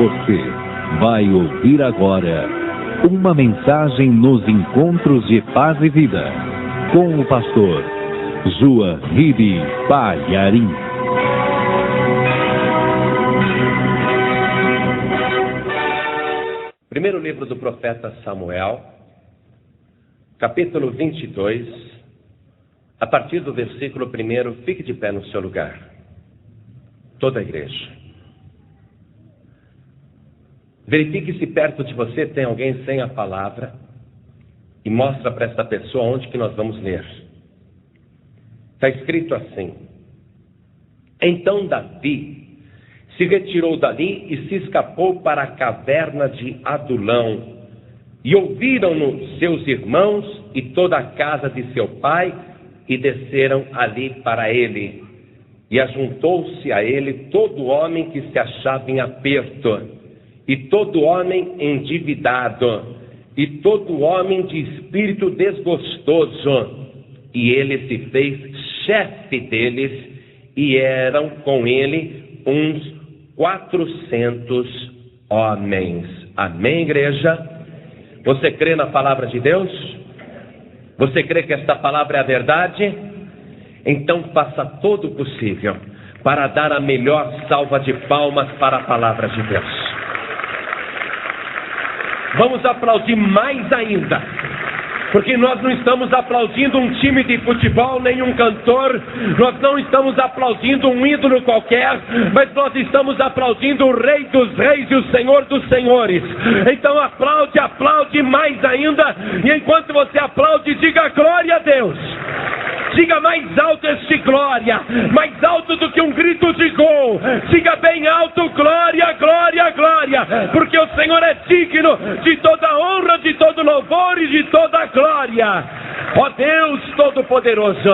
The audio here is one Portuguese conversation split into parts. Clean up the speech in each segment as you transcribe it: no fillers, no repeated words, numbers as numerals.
Você vai ouvir agora uma mensagem nos encontros de paz e vida com o pastor Juahiri Palharim. Primeiro livro do profeta Samuel, capítulo 22, a partir do versículo 1, fique de pé no seu lugar. Toda a igreja. Verifique se perto de você tem alguém sem a palavra e mostra para essa pessoa onde que nós vamos ler. Está escrito assim: Então Davi se retirou dali e se escapou para a caverna de Adulão. E ouviram-no seus irmãos e toda a casa de seu pai, e desceram ali para ele. E ajuntou-se a ele todo homem que se achava em aperto, e todo homem endividado, e todo homem de espírito desgostoso. E ele se fez chefe deles, e eram com ele uns 400 homens. Amém, igreja? Você crê na palavra de Deus? Você crê que esta palavra é a verdade? Então faça todo o possível para dar a melhor salva de palmas para a palavra de Deus. Vamos aplaudir mais ainda, porque nós não estamos aplaudindo um time de futebol, nem um cantor, nós não estamos aplaudindo um ídolo qualquer, mas nós estamos aplaudindo o Rei dos Reis e o Senhor dos Senhores. Então aplaude, aplaude mais ainda, e enquanto você aplaude, diga glória a Deus. Diga mais alto este glória, mais alto do que um grito de gol. Diga bem alto, glória, glória, glória, porque o Senhor é digno de toda honra, de todo louvor e de toda glória. Ó Deus Todo-Poderoso,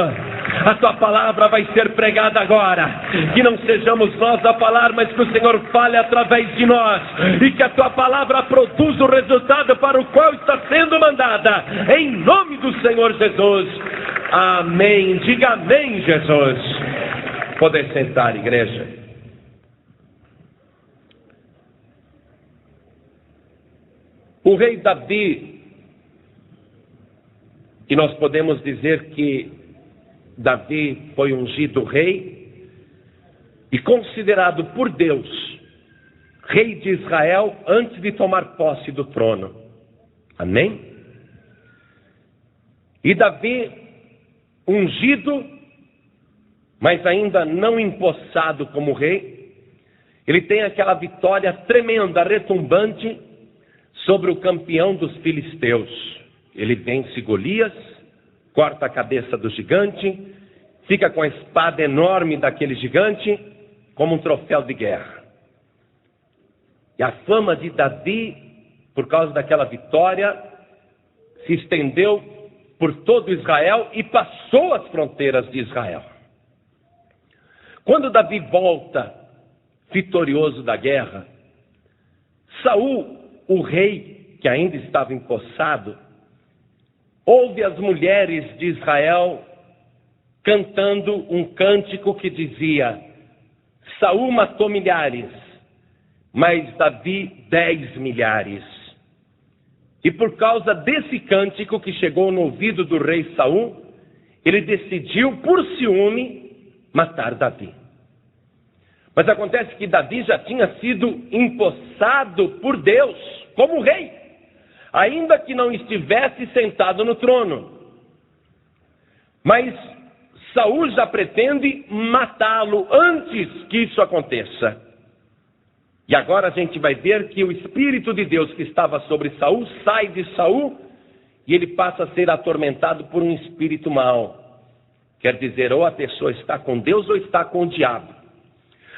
a tua palavra vai ser pregada agora. Que não sejamos nós a falar, mas que o Senhor fale através de nós, e que a tua palavra produza o resultado para o qual está sendo mandada, em nome do Senhor Jesus. Amém. Diga amém, Jesus. Poder sentar, igreja. O rei Davi, e nós podemos dizer que Davi foi ungido rei e considerado por Deus rei de Israel antes de tomar posse do trono. Amém? E Davi, ungido, mas ainda não empossado como rei, ele tem aquela vitória tremenda, retumbante, sobre o campeão dos filisteus. Ele vence Golias, corta a cabeça do gigante, fica com a espada enorme daquele gigante, como um troféu de guerra. E a fama de Davi, por causa daquela vitória, se estendeu por todo Israel e passou as fronteiras de Israel. Quando Davi volta vitorioso da guerra, Saul, o rei que ainda estava empossado, ouve as mulheres de Israel cantando um cântico que dizia: Saul matou milhares, mas Davi 10 milhares. E por causa desse cântico que chegou no ouvido do rei Saul, ele decidiu, por ciúme, matar Davi. Mas acontece que Davi já tinha sido empossado por Deus como rei, ainda que não estivesse sentado no trono. Mas Saul já pretende matá-lo antes que isso aconteça. E agora a gente vai ver que o Espírito de Deus que estava sobre Saul sai de Saul e ele passa a ser atormentado por um espírito mau. Quer dizer, ou a pessoa está com Deus ou está com o diabo.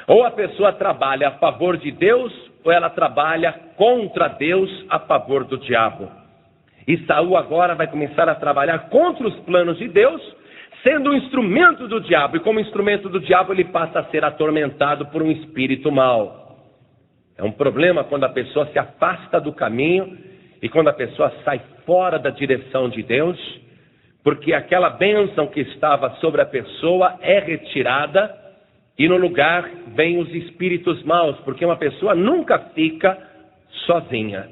Ou a pessoa trabalha a favor de Deus ou ela trabalha contra Deus a favor do diabo. E Saul agora vai começar a trabalhar contra os planos de Deus, sendo um instrumento do diabo. E como instrumento do diabo ele passa a ser atormentado por um espírito mau. É um problema quando a pessoa se afasta do caminho e quando a pessoa sai fora da direção de Deus, porque aquela bênção que estava sobre a pessoa é retirada E no lugar vêm os espíritos maus, porque uma pessoa nunca fica sozinha.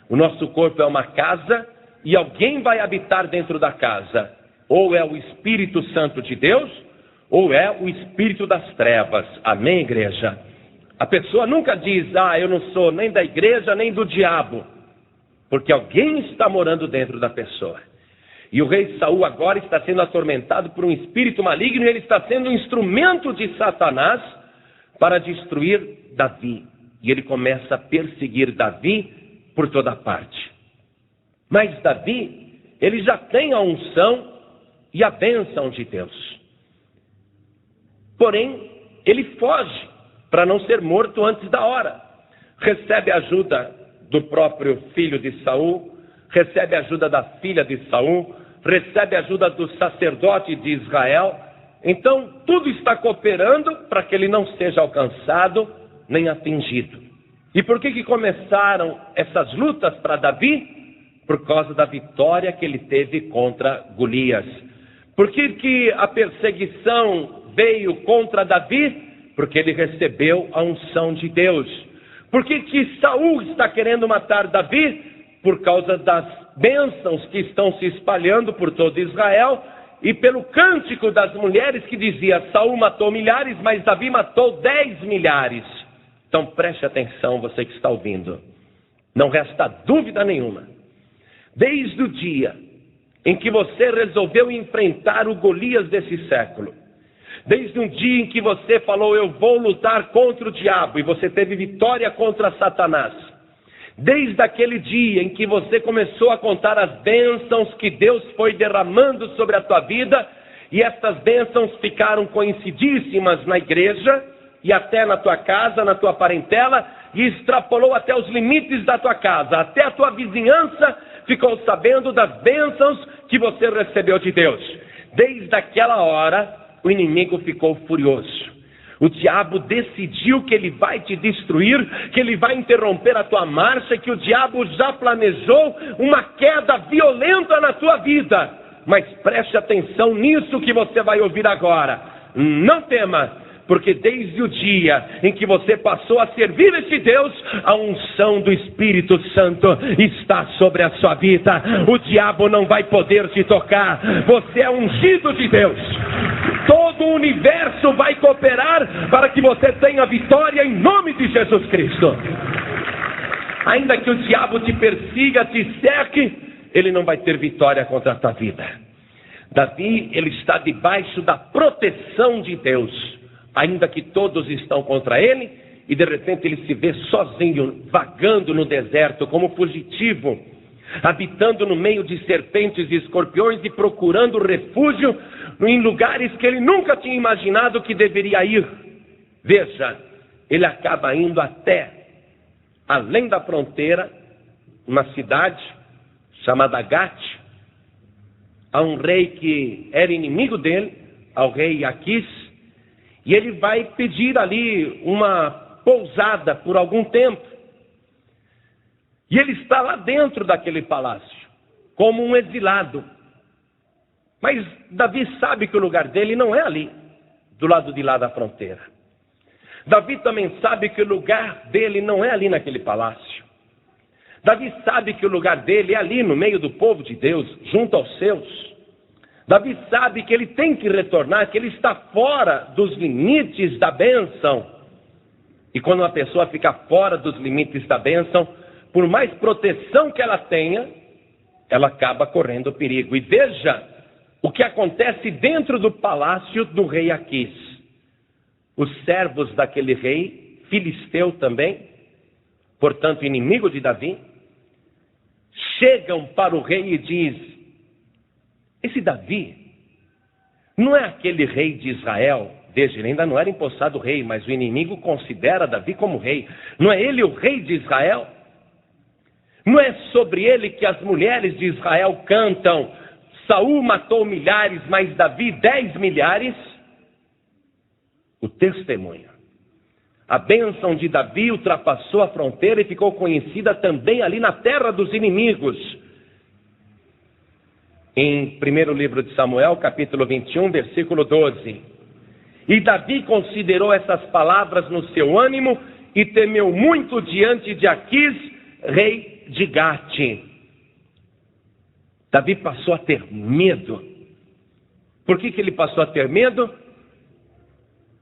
O nosso corpo é uma casa e alguém vai habitar dentro da casa. Ou é o Espírito Santo de Deus, ou é o espírito das trevas. Amém, igreja? A pessoa nunca diz, eu não sou nem da igreja nem do diabo, porque alguém está morando dentro da pessoa. E o rei Saul agora está sendo atormentado por um espírito maligno, e ele está sendo um instrumento de Satanás para destruir Davi. E ele começa a perseguir Davi por toda parte. Mas Davi, ele já tem a unção e a bênção de Deus. Porém, ele foge para não ser morto antes da hora. Recebe ajuda do próprio filho de Saul, recebe ajuda da filha de Saul, recebe ajuda do sacerdote de Israel. Então, tudo está cooperando para que ele não seja alcançado nem atingido. E por que começaram essas lutas para Davi? Por causa da vitória que ele teve contra Golias. Por que a perseguição veio contra Davi? Porque ele recebeu a unção de Deus. Por que Saul está querendo matar Davi? Por causa das bênçãos que estão se espalhando por todo Israel, e pelo cântico das mulheres que dizia, Saul matou milhares, mas Davi matou 10 milhares. Então preste atenção, você que está ouvindo. Não resta dúvida nenhuma. Desde o dia em que você resolveu enfrentar o Golias desse século, desde um dia em que você falou, eu vou lutar contra o diabo, e você teve vitória contra Satanás, desde aquele dia em que você começou a contar as bênçãos que Deus foi derramando sobre a tua vida, e estas bênçãos ficaram conhecidíssimas na igreja, e até na tua casa, na tua parentela, e extrapolou até os limites da tua casa, até a tua vizinhança ficou sabendo das bênçãos que você recebeu de Deus. Desde aquela hora, o inimigo ficou furioso. O diabo decidiu que ele vai te destruir, que ele vai interromper a tua marcha, que o diabo já planejou uma queda violenta na tua vida. Mas preste atenção nisso que você vai ouvir agora. Não tema, porque desde o dia em que você passou a servir esse Deus, a unção do Espírito Santo está sobre a sua vida. O diabo não vai poder te tocar. Você é ungido de Deus. Todo o universo vai cooperar para que você tenha vitória em nome de Jesus Cristo. Ainda que o diabo te persiga, te cerque, ele não vai ter vitória contra a tua vida. Davi, ele está debaixo da proteção de Deus. Ainda que todos estão contra ele, e de repente ele se vê sozinho, vagando no deserto, como fugitivo, habitando no meio de serpentes e escorpiões e procurando refúgio em lugares que ele nunca tinha imaginado que deveria ir. Veja, ele acaba indo até além da fronteira, uma cidade chamada Gate, a um rei que era inimigo dele, ao rei Aquis, e ele vai pedir ali uma pousada por algum tempo. E ele está lá dentro daquele palácio, como um exilado. Mas Davi sabe que o lugar dele não é ali, do lado de lá da fronteira. Davi também sabe que o lugar dele não é ali naquele palácio. Davi sabe que o lugar dele é ali no meio do povo de Deus, junto aos seus. Davi sabe que ele tem que retornar, que ele está fora dos limites da bênção. E quando uma pessoa fica fora dos limites da bênção, por mais proteção que ela tenha, ela acaba correndo perigo. E veja o que acontece dentro do palácio do rei Aquis. Os servos daquele rei, filisteu também, portanto inimigo de Davi, chegam para o rei e diz: esse Davi não é aquele rei de Israel? Veja, ele ainda não era empossado rei, mas o inimigo considera Davi como rei. Não é ele o rei de Israel? Não é sobre ele que as mulheres de Israel cantam: Saul matou milhares, mas Davi 10 milhares? O testemunho. A bênção de Davi ultrapassou a fronteira e ficou conhecida também ali na terra dos inimigos. Em primeiro livro de Samuel, capítulo 21, versículo 12. E Davi considerou essas palavras no seu ânimo e temeu muito diante de Aquis, rei de Gate. Davi passou a ter medo. Por que ele passou a ter medo?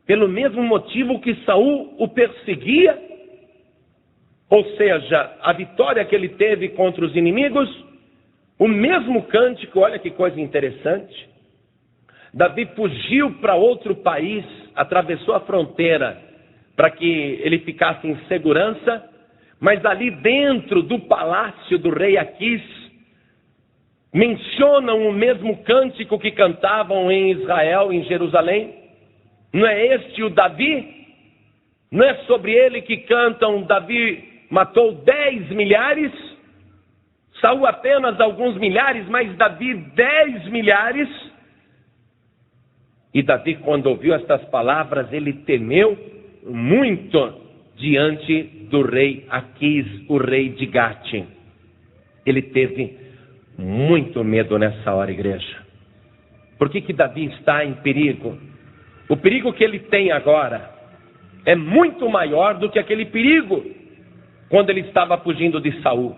Pelo mesmo motivo que Saul o perseguia, ou seja, a vitória que ele teve contra os inimigos, o mesmo cântico, olha que coisa interessante. Davi fugiu para outro país, atravessou a fronteira para que ele ficasse em segurança, mas ali dentro do palácio do rei Aquis, mencionam o mesmo cântico que cantavam em Israel, em Jerusalém. Não é este o Davi? Não é sobre ele que cantam: Davi matou 10 milhares, Saul apenas alguns milhares, mas Davi 10 milhares. E Davi, quando ouviu estas palavras, ele temeu muito diante do rei Aquis, o rei de Gate. Ele teve muito medo nessa hora, igreja. Por que Davi está em perigo? O perigo que ele tem agora é muito maior do que aquele perigo quando ele estava fugindo de Saul.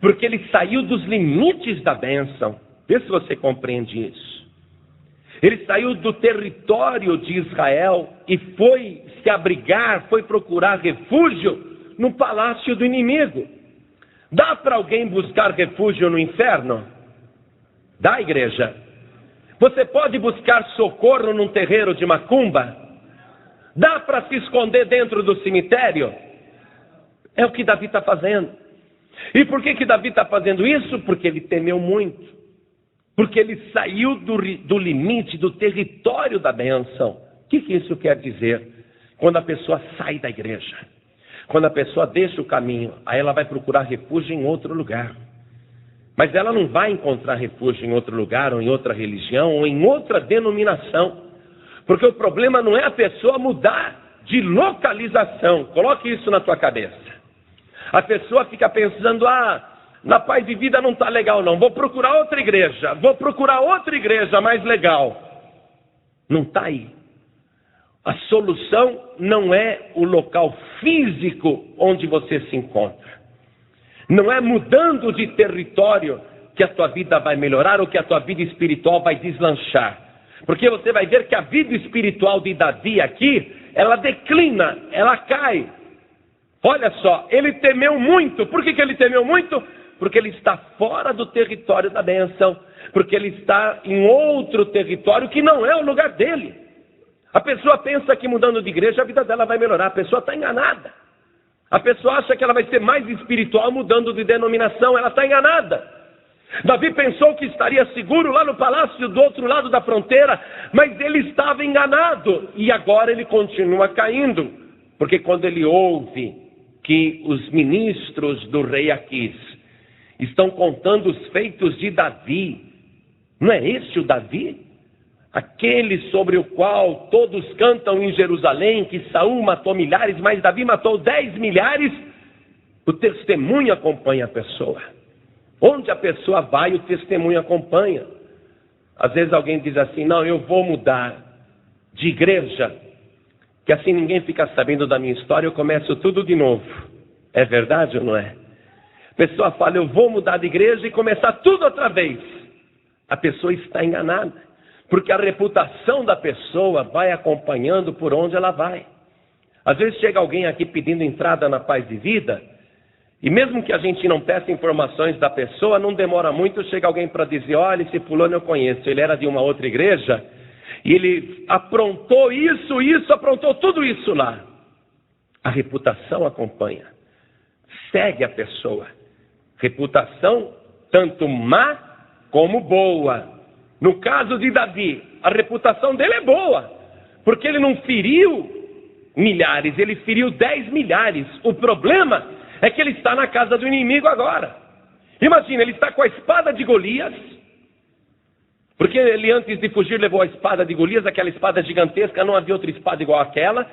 Porque ele saiu dos limites da bênção. Vê se você compreende isso. Ele saiu do território de Israel e foi se abrigar, foi procurar refúgio no palácio do inimigo. Dá para alguém buscar refúgio no inferno? Dá, igreja? Você pode buscar socorro num terreiro de macumba? Dá para se esconder dentro do cemitério? É o que Davi está fazendo. E por que Davi está fazendo isso? Porque ele temeu muito. Porque ele saiu do limite, do território da bênção. O que isso quer dizer? Quando a pessoa sai da igreja, quando a pessoa deixa o caminho, aí ela vai procurar refúgio em outro lugar. Mas ela não vai encontrar refúgio em outro lugar, ou em outra religião, ou em outra denominação. Porque o problema não é a pessoa mudar de localização. Coloque isso na tua cabeça. A pessoa fica pensando: na Paz de Vida não está legal não, vou procurar outra igreja mais legal. Não está aí. A solução não é o local físico onde você se encontra. Não é mudando de território que a tua vida vai melhorar ou que a tua vida espiritual vai deslanchar. Porque você vai ver que a vida espiritual de Davi aqui, ela declina, ela cai. Olha só, ele temeu muito. Por que ele temeu muito? Porque ele está fora do território da bênção. Porque ele está em outro território que não é o lugar dele. A pessoa pensa que mudando de igreja a vida dela vai melhorar. A pessoa está enganada. A pessoa acha que ela vai ser mais espiritual mudando de denominação. Ela está enganada. Davi pensou que estaria seguro lá no palácio do outro lado da fronteira, mas ele estava enganado. E agora ele continua caindo. Porque quando ele ouve que os ministros do rei Aquis estão contando os feitos de Davi, não é esse o Davi? Aquele sobre o qual todos cantam em Jerusalém, que Saul matou milhares, mas Davi matou 10 milhares. O testemunho acompanha a pessoa. Onde a pessoa vai, o testemunho acompanha. Às vezes alguém diz assim: não, eu vou mudar de igreja, que assim ninguém fica sabendo da minha história, eu começo tudo de novo. É verdade ou não é? A pessoa fala: eu vou mudar de igreja e começar tudo outra vez. A pessoa está enganada. Porque a reputação da pessoa vai acompanhando por onde ela vai. Às vezes chega alguém aqui pedindo entrada na Paz de Vida, e mesmo que a gente não peça informações da pessoa, não demora muito, chega alguém para dizer: olha, esse fulano eu conheço, ele era de uma outra igreja, e ele aprontou aprontou tudo isso lá. A reputação acompanha, segue a pessoa. Reputação tanto má como boa. No caso de Davi, a reputação dele é boa, porque ele não feriu milhares, ele feriu 10 milhares. O problema é que ele está na casa do inimigo agora. Imagina, ele está com a espada de Golias, porque ele antes de fugir levou a espada de Golias, aquela espada gigantesca, não havia outra espada igual àquela.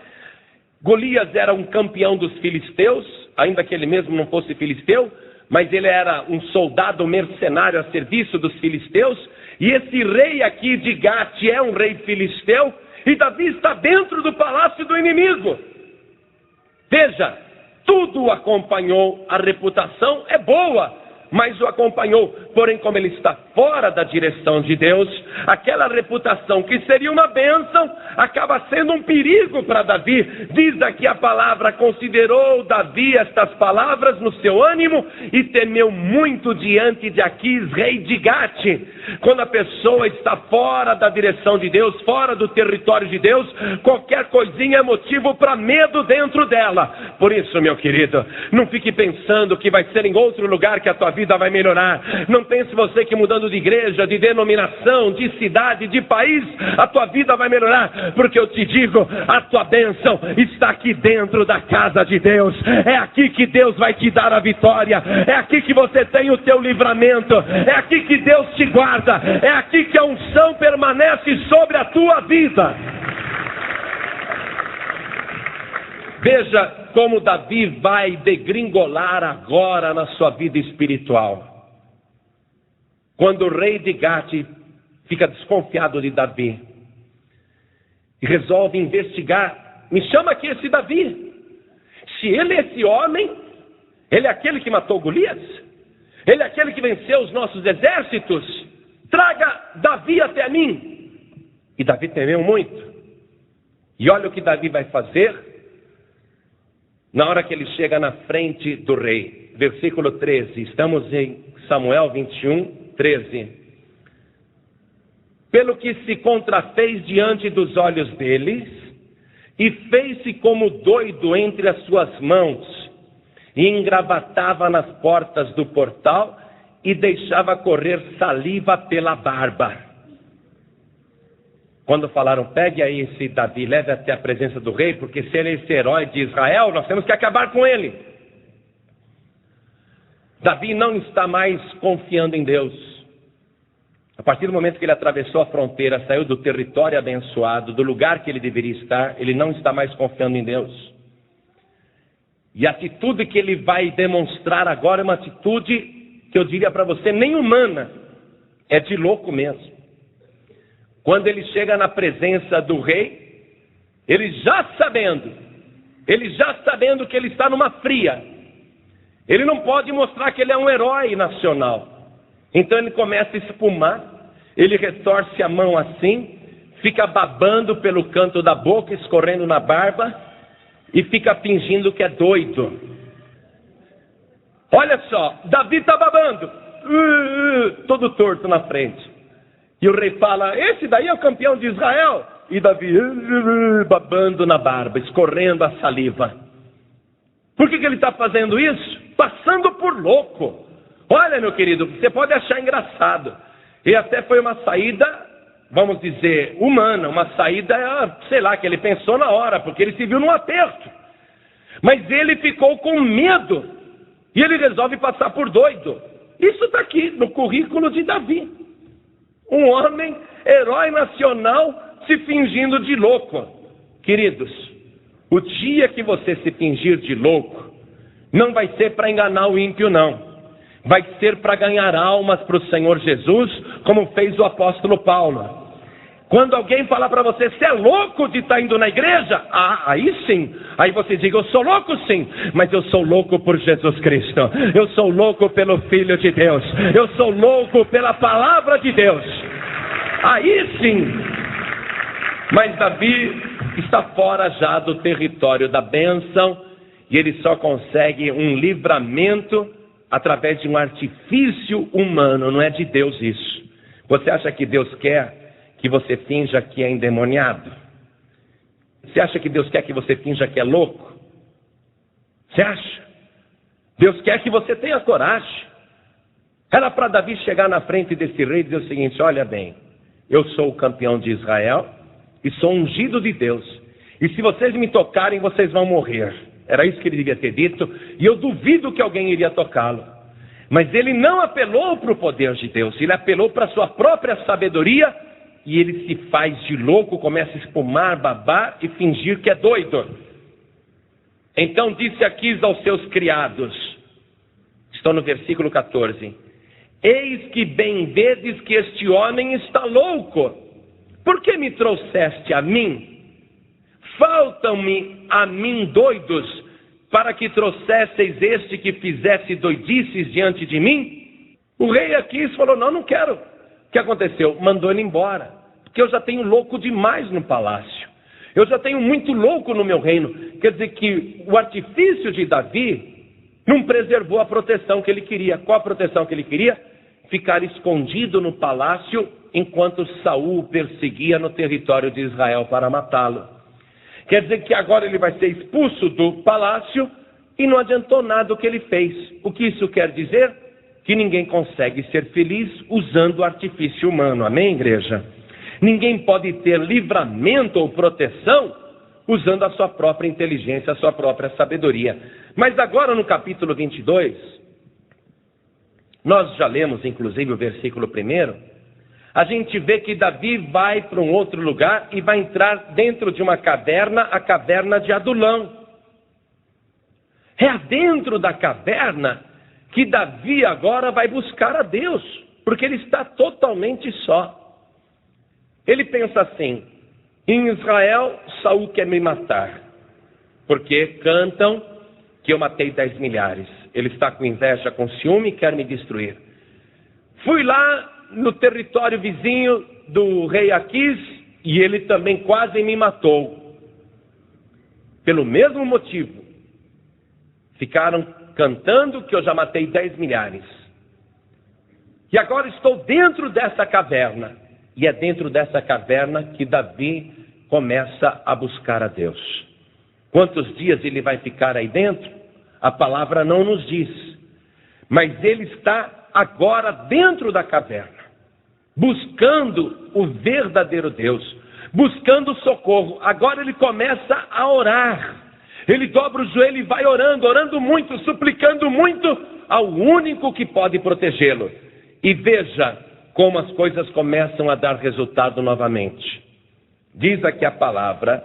Golias era um campeão dos filisteus, ainda que ele mesmo não fosse filisteu, mas ele era um soldado mercenário a serviço dos filisteus. E esse rei aqui de Gate é um rei filisteu, E Davi está dentro do palácio do inimigo. Veja, tudo o acompanhou, a reputação é boa, mas o acompanhou. Porém, como ele está fora da direção de Deus, aquela reputação que seria uma bênção, acaba sendo um perigo para Davi. Diz aqui a palavra: considerou Davi estas palavras no seu ânimo e temeu muito diante de Aquis, rei de Gate. Quando a pessoa está fora da direção de Deus, fora do território de Deus, qualquer coisinha é motivo para medo dentro dela. Por isso, meu querido, não fique pensando que vai ser em outro lugar que a tua vida vai melhorar. Não pense você que mudando de igreja, de denominação, de cidade, de país, a tua vida vai melhorar. Porque eu te digo, a tua bênção está aqui dentro da casa de Deus. É aqui que Deus vai te dar a vitória. É aqui que você tem o teu livramento. É aqui que Deus te guarda. É aqui que a unção permanece sobre a tua vida. Veja como Davi vai degringolar agora na sua vida espiritual. Quando o rei de Gate fica desconfiado de Davi e resolve investigar: me chama aqui esse Davi. Se ele é esse homem, ele é aquele que matou Golias, ele é aquele que venceu os nossos exércitos, traga Davi até mim. E Davi temeu muito. E olha o que Davi vai fazer na hora que ele chega na frente do rei. Versículo 13, estamos em Samuel 21, 13. Pelo que se contrafez diante dos olhos deles, e fez-se como doido entre as suas mãos, e engravatava nas portas do portal, e deixava correr saliva pela barba. Quando falaram: pegue aí esse Davi, leve até a presença do rei, porque se ele é esse herói de Israel, nós temos que acabar com ele. Davi não está mais confiando em Deus. A partir do momento que ele atravessou a fronteira, saiu do território abençoado, do lugar que ele deveria estar, ele não está mais confiando em Deus. E a atitude que ele vai demonstrar agora é uma atitude que eu diria para você, nem humana, é de louco mesmo. Quando ele chega na presença do rei, ele já sabendo que ele está numa fria, ele não pode mostrar que ele é um herói nacional. Então ele começa a espumar, ele retorce a mão assim, fica babando pelo canto da boca, escorrendo na barba, e fica fingindo que é doido. Olha só, Davi está babando, todo torto na frente. E o rei fala: esse daí é o campeão de Israel. E Davi babando na barba, escorrendo a saliva. Por que ele está fazendo isso? Passando por louco. Olha, meu querido, você pode achar engraçado. E até foi uma saída, vamos dizer, humana. Uma saída, sei lá, que ele pensou na hora, porque ele se viu num aperto. Mas ele ficou com medo. E ele resolve passar por doido. Isso está aqui no currículo de Davi. Um homem, herói nacional, se fingindo de louco. Queridos, o dia que você se fingir de louco, não vai ser para enganar o ímpio, não. Vai ser para ganhar almas para o Senhor Jesus, como fez o apóstolo Paulo. Quando alguém falar para você: você é louco de estar indo na igreja? Aí sim. Aí você diga: eu sou louco sim, mas eu sou louco por Jesus Cristo. Eu sou louco pelo Filho de Deus. Eu sou louco pela palavra de Deus. Aí sim. Mas Davi está fora já do território da bênção, e ele só consegue um livramento através de um artifício humano. Não é de Deus isso. Você acha que Deus quer que você finja que é endemoniado? Você acha que Deus quer que você finja que é louco? Você acha? Deus quer que você tenha coragem. Era para Davi chegar na frente desse rei e dizer o seguinte: olha bem, eu sou o campeão de Israel e sou ungido de Deus. E se vocês me tocarem, vocês vão morrer. Era isso que ele devia ter dito, e eu duvido que alguém iria tocá-lo. Mas ele não apelou para o poder de Deus, ele apelou para a sua própria sabedoria. E ele se faz de louco, começa a espumar, babar e fingir que é doido. Então disse Aquis aos seus criados, estão no versículo 14: eis que bem vedes que este homem está louco. por que me trouxeste a mim? Faltam-me a mim doidos, para que trouxesseis este que fizesse doidices diante de mim? O rei Aquis falou, não quero. O que aconteceu? Mandou ele embora, porque eu já tenho louco demais no palácio. Eu já tenho muito louco no meu reino. Quer dizer que o artifício de Davi não preservou a proteção que ele queria. Qual a proteção que ele queria? Ficar escondido no palácio enquanto Saul o perseguia no território de Israel para matá-lo. Quer dizer que agora ele vai ser expulso do palácio e não adiantou nada o que ele fez. O que isso quer dizer? Que ninguém consegue ser feliz usando o artifício humano. Amém, igreja? Ninguém pode ter livramento ou proteção usando a sua própria inteligência, a sua própria sabedoria. Mas agora no capítulo 22, nós já lemos inclusive o versículo 1, a gente vê que Davi vai para um outro lugar e vai entrar dentro de uma caverna, a caverna de Adulão. É dentro da caverna que Davi agora vai buscar a Deus, porque ele está totalmente só. Ele pensa assim, em Israel, Saul quer me matar, porque cantam que eu matei 10 milhares. Ele está com inveja, com ciúme e quer me destruir. Fui lá no território vizinho do rei Aquis e ele também quase me matou. Pelo mesmo motivo, ficaram cantando que eu já matei 10 milhares. E agora estou dentro dessa caverna. E é dentro dessa caverna que Davi começa a buscar a Deus. Quantos dias ele vai ficar aí dentro? A palavra não nos diz. Mas ele está agora dentro da caverna, buscando o verdadeiro Deus, buscando socorro. Agora ele começa a orar. Ele dobra o joelho e vai orando, orando muito, suplicando muito ao único que pode protegê-lo. E veja como as coisas começam a dar resultado novamente. Diz aqui a palavra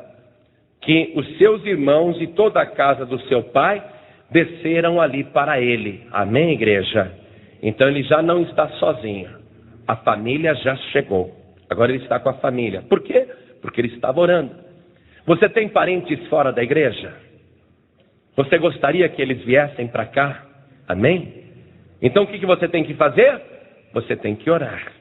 que os seus irmãos e toda a casa do seu pai desceram ali para ele. Amém, igreja? Então ele já não está sozinho. A família já chegou. Agora ele está com a família. Por quê? Porque ele estava orando. Você tem parentes fora da igreja? Você gostaria que eles viessem para cá? Amém? Então o que você tem que fazer? Você tem que orar.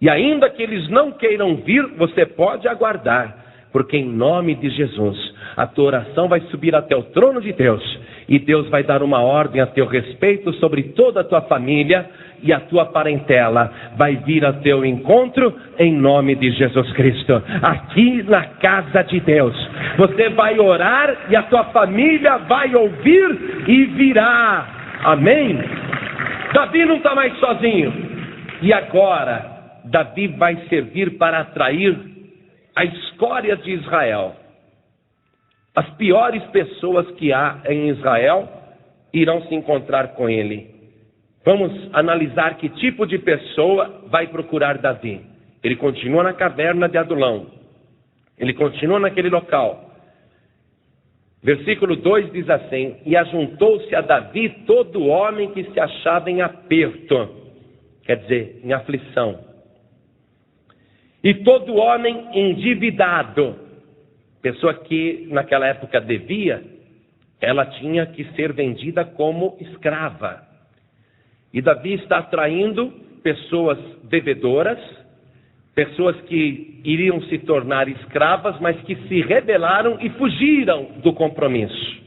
E ainda que eles não queiram vir, você pode aguardar. Porque em nome de Jesus, a tua oração vai subir até o trono de Deus. E Deus vai dar uma ordem a teu respeito sobre toda a tua família e a tua parentela. Vai vir a teu encontro em nome de Jesus Cristo. Aqui na casa de Deus. Você vai orar e a tua família vai ouvir e virá. Amém? Davi não está mais sozinho. E agora, Davi vai servir para atrair a escória de Israel. As piores pessoas que há em Israel irão se encontrar com ele. Vamos analisar que tipo de pessoa vai procurar Davi. Ele continua na caverna de Adulão. Ele continua naquele local. Versículo 2 diz assim: e ajuntou-se a Davi todo homem que se achava em aperto. Quer dizer, em aflição. E todo homem endividado. Pessoa que naquela época devia, ela tinha que ser vendida como escrava. E Davi está atraindo pessoas devedoras, pessoas que iriam se tornar escravas, mas que se rebelaram e fugiram do compromisso.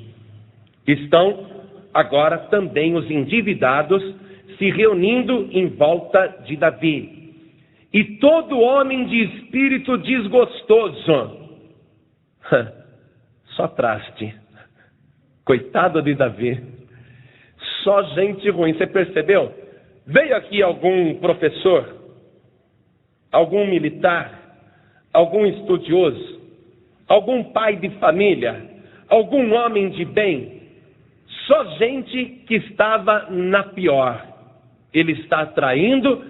Estão agora também os endividados se reunindo em volta de Davi. E todo homem de espírito desgostoso. Só traste. Coitado de Davi. Só gente ruim. Você percebeu? Veio aqui algum professor, algum militar, algum estudioso, algum pai de família, algum homem de bem. Só gente que estava na pior. Ele está atraindo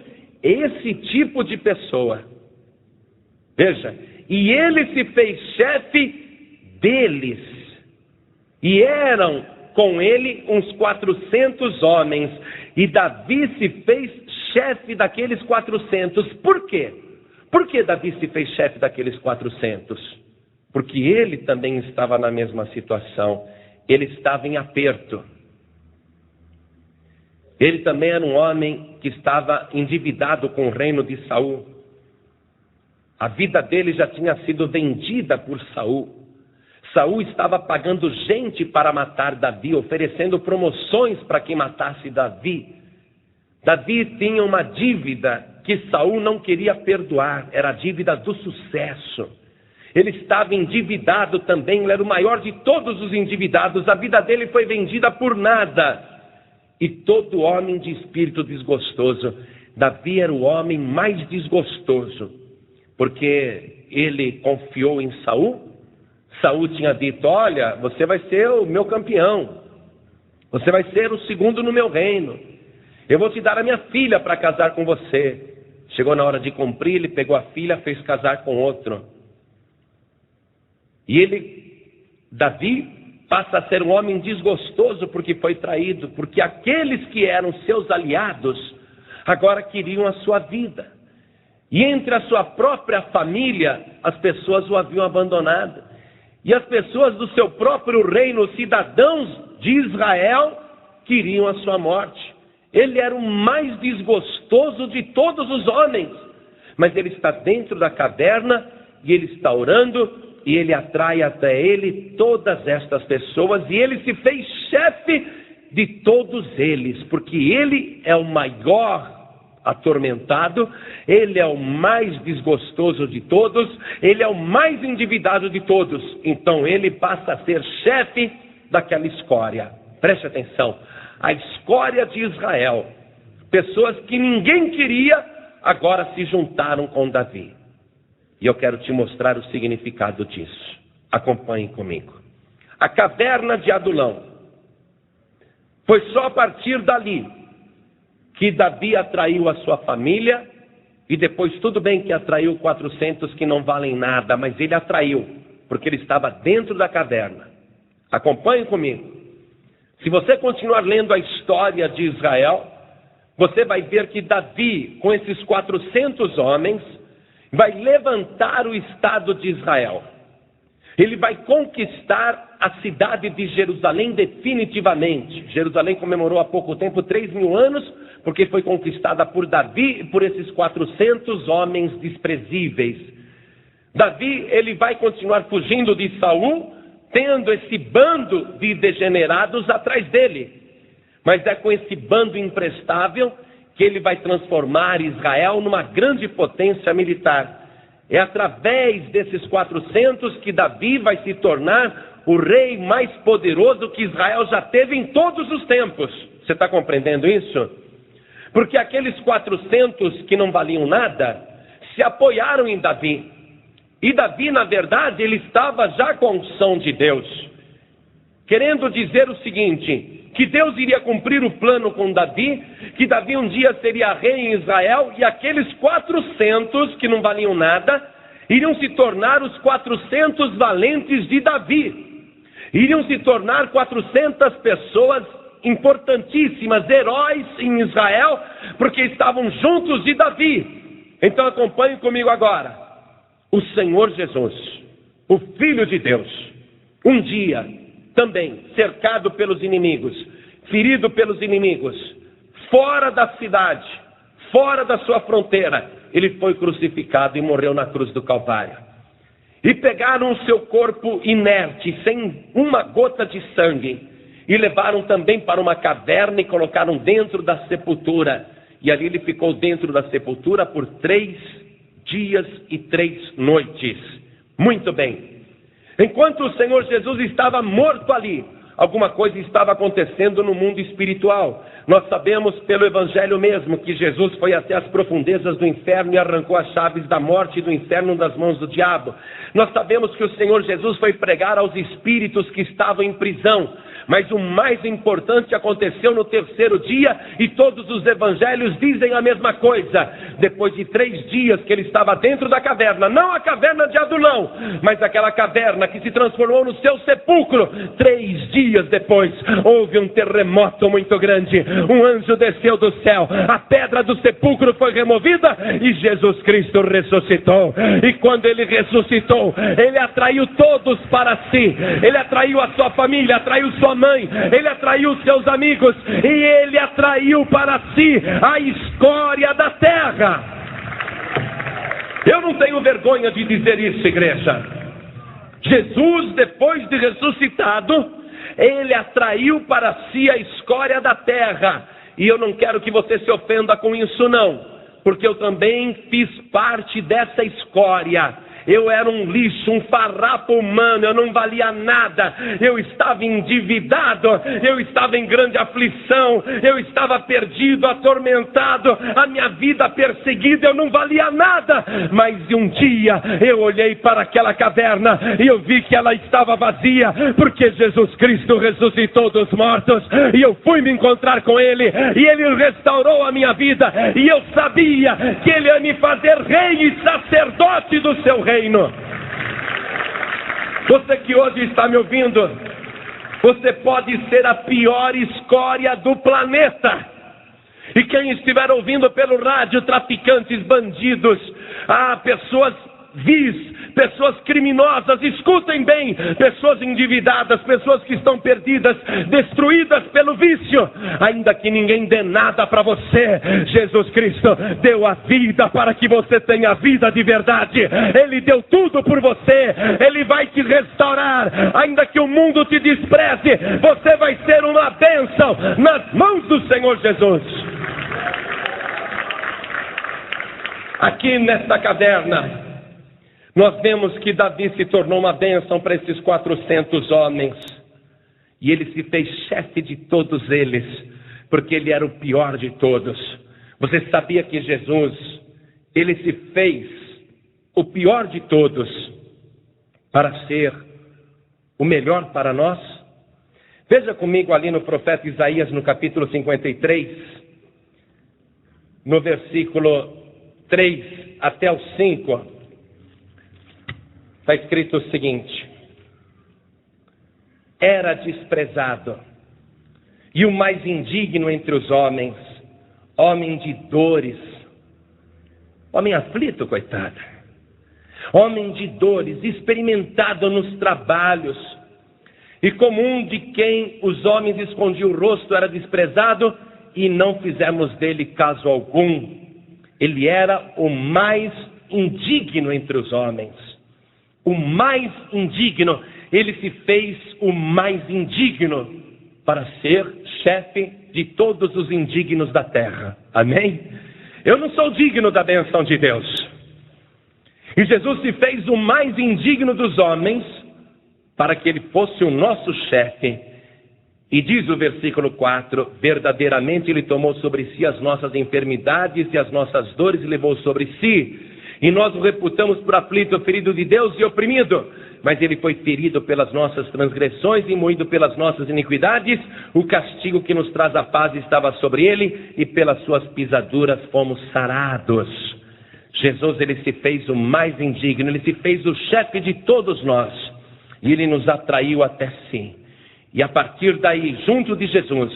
esse tipo de pessoa. Veja, e ele se fez chefe deles. E eram com ele uns 400 homens. E Davi se fez chefe daqueles 400. Por quê? Por que Davi se fez chefe daqueles 400? Porque ele também estava na mesma situação. Ele estava em aperto. Ele também era um homem que estava endividado com o reino de Saul. A vida dele já tinha sido vendida por Saul. Saul estava pagando gente para matar Davi, oferecendo promoções para quem matasse Davi. Davi tinha uma dívida que Saul não queria perdoar, era a dívida do sucesso. Ele estava endividado também, ele era o maior de todos os endividados, a vida dele foi vendida por nada. E todo homem de espírito desgostoso, Davi era o homem mais desgostoso, porque ele confiou em Saul. Saul tinha dito: olha, você vai ser o meu campeão, você vai ser o segundo no meu reino, eu vou te dar a minha filha para casar com você. Chegou na hora de cumprir, ele pegou a filha, fez casar com outro. E Davi, passa a ser um homem desgostoso porque foi traído, porque aqueles que eram seus aliados agora queriam a sua vida. E entre a sua própria família, as pessoas o haviam abandonado. E as pessoas do seu próprio reino, os cidadãos de Israel, queriam a sua morte. Ele era o mais desgostoso de todos os homens. Mas ele está dentro da caverna e ele está orando e ele atrai até ele todas estas pessoas e ele se fez chefe de todos eles, porque ele é o maior atormentado, ele é o mais desgostoso de todos, ele é o mais endividado de todos. Então ele passa a ser chefe daquela escória. Preste atenção, a escória de Israel, pessoas que ninguém queria, agora se juntaram com Davi. E eu quero te mostrar o significado disso. Acompanhe comigo. A caverna de Adulão. Foi só a partir dali que Davi atraiu a sua família. E depois, tudo bem que atraiu 400 que não valem nada, mas ele atraiu, porque ele estava dentro da caverna. Acompanhe comigo. Se você continuar lendo a história de Israel, você vai ver que Davi, com esses 400 homens, vai levantar o Estado de Israel. Ele vai conquistar a cidade de Jerusalém definitivamente. Jerusalém comemorou há pouco tempo 3.000 anos, porque foi conquistada por Davi e por esses 400 homens desprezíveis. Davi, ele vai continuar fugindo de Saul, tendo esse bando de degenerados atrás dele. Mas é com esse bando imprestável que ele vai transformar Israel numa grande potência militar. É através desses 400 que Davi vai se tornar o rei mais poderoso que Israel já teve em todos os tempos. Você está compreendendo isso? Porque aqueles 400 que não valiam nada, se apoiaram em Davi. E Davi, na verdade, ele estava já com a unção de Deus. Querendo dizer o seguinte, que Deus iria cumprir o plano com Davi, que Davi um dia seria rei em Israel, e aqueles 400 que não valiam nada, iriam se tornar os 400 valentes de Davi. Iriam se tornar 400 pessoas importantíssimas, heróis em Israel, porque estavam juntos de Davi. Então acompanhe comigo agora. O Senhor Jesus, o Filho de Deus, um dia também cercado pelos inimigos, ferido pelos inimigos, fora da cidade, fora da sua fronteira, ele foi crucificado e morreu na cruz do Calvário. E pegaram o seu corpo inerte, sem uma gota de sangue, e levaram também para uma caverna e colocaram dentro da sepultura. E ali ele ficou dentro da sepultura por 3 dias e 3 noites. Muito bem. Enquanto o Senhor Jesus estava morto ali, alguma coisa estava acontecendo no mundo espiritual. Nós sabemos pelo Evangelho mesmo que Jesus foi até as profundezas do inferno e arrancou as chaves da morte e do inferno das mãos do diabo. Nós sabemos que o Senhor Jesus foi pregar aos espíritos que estavam em prisão, Mas o mais importante aconteceu no terceiro dia, e todos os evangelhos dizem a mesma coisa. Depois de 3 dias que ele estava dentro da caverna, não a caverna de Adulão, mas aquela caverna que se transformou no seu sepulcro, 3 dias depois, houve um terremoto muito grande. Um anjo desceu do céu, a pedra do sepulcro foi removida e Jesus Cristo ressuscitou. E quando ele ressuscitou, ele atraiu todos para si. Ele atraiu a sua família, atraiu sua mãe, ele atraiu seus amigos, e ele atraiu para si a escória da terra. Eu não tenho vergonha de dizer isso, igreja. Jesus, depois de ressuscitado, ele atraiu para si a escória da terra. E eu não quero que você se ofenda com isso não, porque eu também fiz parte dessa escória. Eu era um lixo, um farrapo humano, eu não valia nada, eu estava endividado, eu estava em grande aflição, eu estava perdido, atormentado, a minha vida perseguida, eu não valia nada. Mas um dia eu olhei para aquela caverna e eu vi que ela estava vazia, porque Jesus Cristo ressuscitou dos mortos, e eu fui me encontrar com Ele, e Ele restaurou a minha vida, e eu sabia que Ele ia me fazer rei e sacerdote do seu reino. Você que hoje está me ouvindo, você pode ser a pior escória do planeta. E quem estiver ouvindo pelo rádio, traficantes, bandidos, pessoas vis, pessoas criminosas, escutem bem, pessoas endividadas, pessoas que estão perdidas, destruídas pelo vício, ainda que ninguém dê nada para você, Jesus Cristo deu a vida para que você tenha vida de verdade. Ele deu tudo por você, Ele vai te restaurar. Ainda que o mundo te despreze, você vai ser uma bênção nas mãos do Senhor Jesus. Aqui nesta caverna, nós vemos que Davi se tornou uma bênção para esses 400 homens. E ele se fez chefe de todos eles, porque ele era o pior de todos. Você sabia que Jesus, ele se fez o pior de todos para ser o melhor para nós? Veja comigo ali no profeta Isaías, no capítulo 53, no versículo 3 até o 5. Está escrito o seguinte: era desprezado e o mais indigno entre os homens, homem de dores, homem aflito, coitado, homem de dores, experimentado nos trabalhos, e como um de quem os homens escondiam o rosto, era desprezado, e não fizemos dele caso algum. Ele era o mais indigno entre os homens. O mais indigno, ele se fez o mais indigno para ser chefe de todos os indignos da terra. Amém? Eu não sou digno da bênção de Deus. E Jesus se fez o mais indigno dos homens para que ele fosse o nosso chefe. E diz o versículo 4, verdadeiramente ele tomou sobre si as nossas enfermidades e as nossas dores e levou sobre si. E nós o reputamos por aflito, ferido de Deus e oprimido. Mas ele foi ferido pelas nossas transgressões e moído pelas nossas iniquidades. O castigo que nos traz a paz estava sobre ele, e pelas suas pisaduras fomos sarados. Jesus, ele se fez o mais indigno, ele se fez o chefe de todos nós. E ele nos atraiu até si. E a partir daí, junto de Jesus,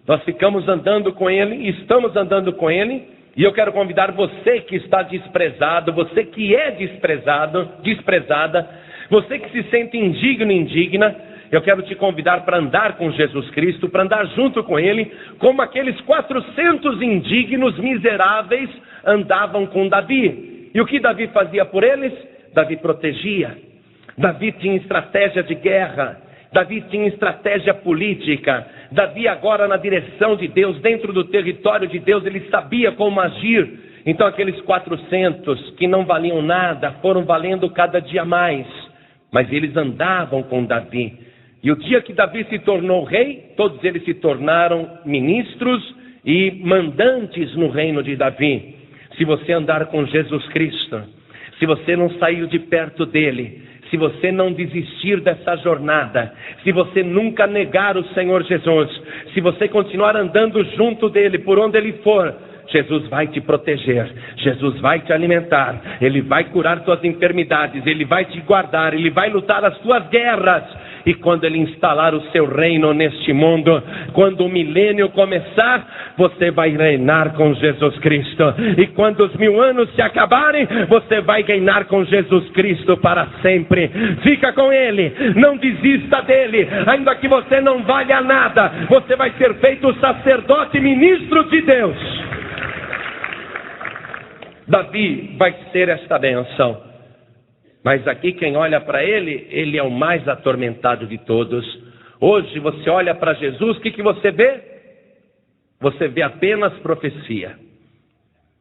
nós ficamos andando com ele, e estamos andando com ele. E eu quero convidar você que está desprezado, você que é desprezado, desprezada, você que se sente indigno, indigna, eu quero te convidar para andar com Jesus Cristo, para andar junto com Ele, como aqueles 400 indignos miseráveis andavam com Davi. E o que Davi fazia por eles? Davi protegia. Davi tinha estratégia de guerra. Davi tinha estratégia política. Davi agora na direção de Deus, dentro do território de Deus, ele sabia como agir. Então aqueles 400 que não valiam nada, foram valendo cada dia mais. Mas eles andavam com Davi. E o dia que Davi se tornou rei, todos eles se tornaram ministros e mandantes no reino de Davi. Se você andar com Jesus Cristo, se você não saiu de perto dele, se você não desistir dessa jornada, se você nunca negar o Senhor Jesus, se você continuar andando junto dele, por onde ele for, Jesus vai te proteger, Jesus vai te alimentar, Ele vai curar tuas enfermidades, Ele vai te guardar, Ele vai lutar as tuas guerras. E quando Ele instalar o seu reino neste mundo, quando o milênio começar, você vai reinar com Jesus Cristo. E quando os 1000 anos se acabarem, você vai reinar com Jesus Cristo para sempre. Fica com Ele, não desista dEle, ainda que você não valha nada, você vai ser feito sacerdote e ministro de Deus. Davi vai ser esta bênção. Mas aqui quem olha para ele, ele é o mais atormentado de todos. Hoje você olha para Jesus, o que você vê? Você vê apenas profecia.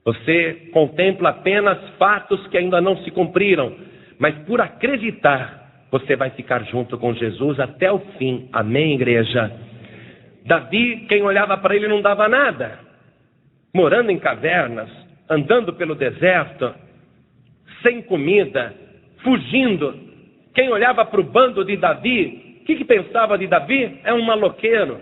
Você contempla apenas fatos que ainda não se cumpriram. Mas por acreditar, você vai ficar junto com Jesus até o fim. Amém, igreja? Davi, quem olhava para ele não dava nada. Morando em cavernas, andando pelo deserto, sem comida, fugindo. Quem olhava para o bando de Davi, o que pensava de Davi? É um maloqueiro.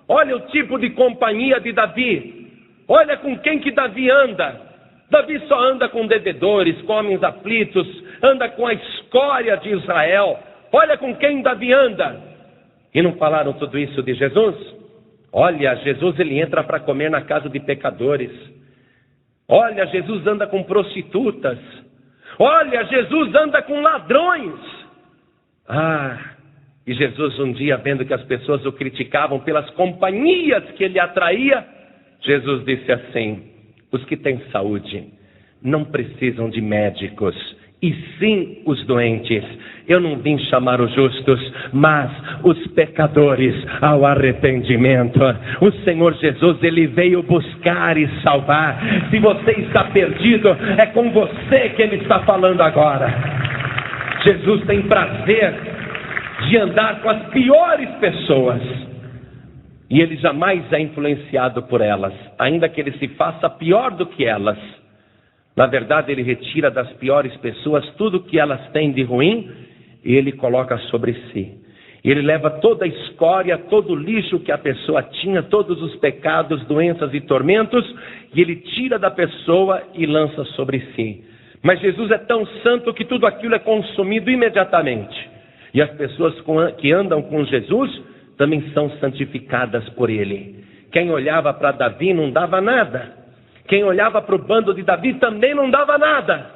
Olha o tipo de companhia de Davi. Olha com quem que Davi anda. Davi só anda com devedores, com homens aflitos, anda com a escória de Israel. Olha com quem Davi anda. E não falaram tudo isso de Jesus? Olha, Jesus ele entra para comer na casa de pecadores. Olha, Jesus anda com prostitutas. Olha, Jesus anda com ladrões. E Jesus um dia, vendo que as pessoas o criticavam pelas companhias que ele atraía, Jesus disse assim: os que têm saúde não precisam de médicos, e sim os doentes. Eu não vim chamar os justos, mas os pecadores ao arrependimento. O Senhor Jesus, Ele veio buscar e salvar. Se você está perdido, é com você que Ele está falando agora. Jesus tem prazer de andar com as piores pessoas. E Ele jamais é influenciado por elas, ainda que Ele se faça pior do que elas. Na verdade, Ele retira das piores pessoas tudo que elas têm de ruim e Ele coloca sobre si. Ele leva toda a escória, todo o lixo que a pessoa tinha, todos os pecados, doenças e tormentos, e Ele tira da pessoa e lança sobre si. Mas Jesus é tão santo que tudo aquilo é consumido imediatamente. E as pessoas que andam com Jesus também são santificadas por Ele. Quem olhava para Davi não dava nada. Quem olhava para o bando de Davi também não dava nada.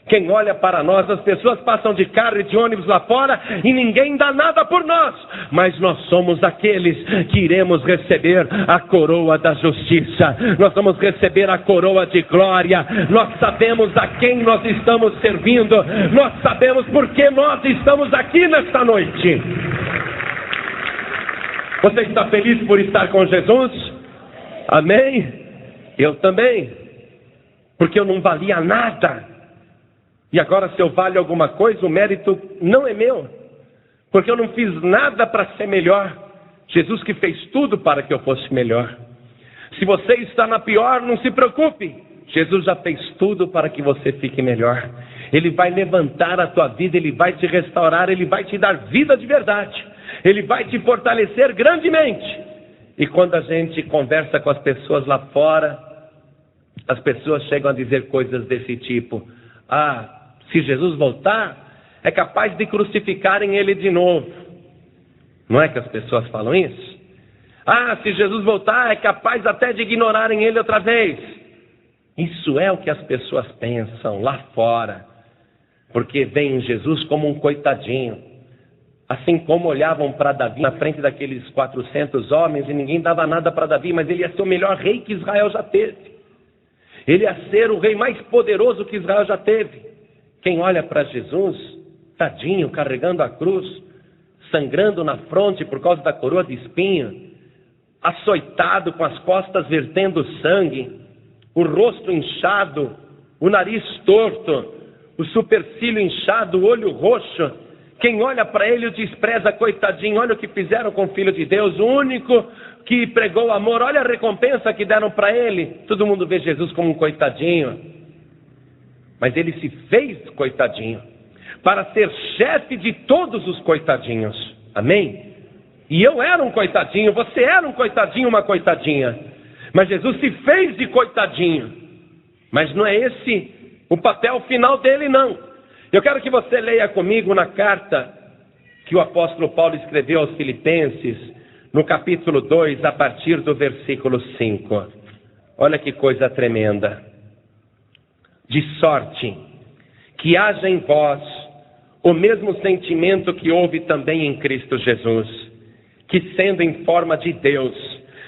Quem olha para nós, as pessoas passam de carro e de ônibus lá fora e ninguém dá nada por nós. Mas nós somos aqueles que iremos receber a coroa da justiça. Nós vamos receber a coroa de glória. Nós sabemos a quem nós estamos servindo. Nós sabemos por que nós estamos aqui nesta noite. Você está feliz por estar com Jesus? Amém? Eu também. Porque eu não valia nada. E agora, se eu valho alguma coisa, o mérito não é meu. Porque eu não fiz nada para ser melhor. Jesus que fez tudo para que eu fosse melhor. Se você está na pior, não se preocupe. Jesus já fez tudo para que você fique melhor. Ele vai levantar a tua vida, Ele vai te restaurar, Ele vai te dar vida de verdade. Ele vai te fortalecer grandemente. E quando a gente conversa com as pessoas lá fora, as pessoas chegam a dizer coisas desse tipo: se Jesus voltar, é capaz de crucificarem Ele de novo. Não é que as pessoas falam isso? Se Jesus voltar, é capaz até de ignorarem Ele outra vez. Isso é o que as pessoas pensam lá fora. Porque veem Jesus como um coitadinho. Assim como olhavam para Davi na frente daqueles 400 homens e ninguém dava nada para Davi, mas ele ia ser o melhor rei que Israel já teve. Ele ia ser o rei mais poderoso que Israel já teve. Quem olha para Jesus, tadinho, carregando a cruz, sangrando na fronte por causa da coroa de espinho, açoitado, com as costas vertendo sangue, o rosto inchado, o nariz torto, o supercílio inchado, o olho roxo. Quem olha para ele o despreza, coitadinho. Olha o que fizeram com o Filho de Deus, o único que pregou o amor. Olha a recompensa que deram para ele. Todo mundo vê Jesus como um coitadinho. Mas ele se fez coitadinho. para ser chefe de todos os coitadinhos. Amém? E eu era um coitadinho, você era um coitadinho, uma coitadinha. Mas Jesus se fez de coitadinho. Mas não é esse o papel final dele, não. Eu quero que você leia comigo na carta que o apóstolo Paulo escreveu aos Filipenses, no capítulo 2, a partir do versículo 5. Olha que coisa tremenda. De sorte que haja em vós o mesmo sentimento que houve também em Cristo Jesus, que sendo em forma de Deus,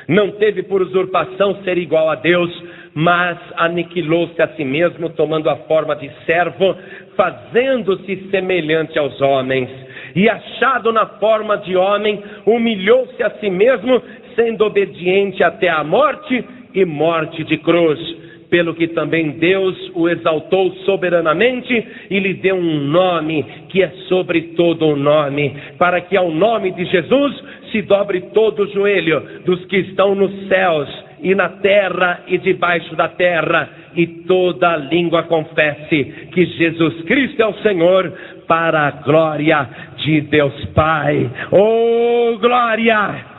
não teve por usurpação ser igual a Deus, mas aniquilou-se a si mesmo, tomando a forma de servo, fazendo-se semelhante aos homens. E achado na forma de homem, humilhou-se a si mesmo, sendo obediente até a morte e morte de cruz. Pelo que também Deus o exaltou soberanamente e lhe deu um nome que é sobre todo o nome, para que ao nome de Jesus se dobre todo o joelho dos que estão nos céus e na terra e debaixo da terra, e toda língua confesse que Jesus Cristo é o Senhor, para a glória de Deus Pai. Oh, glória!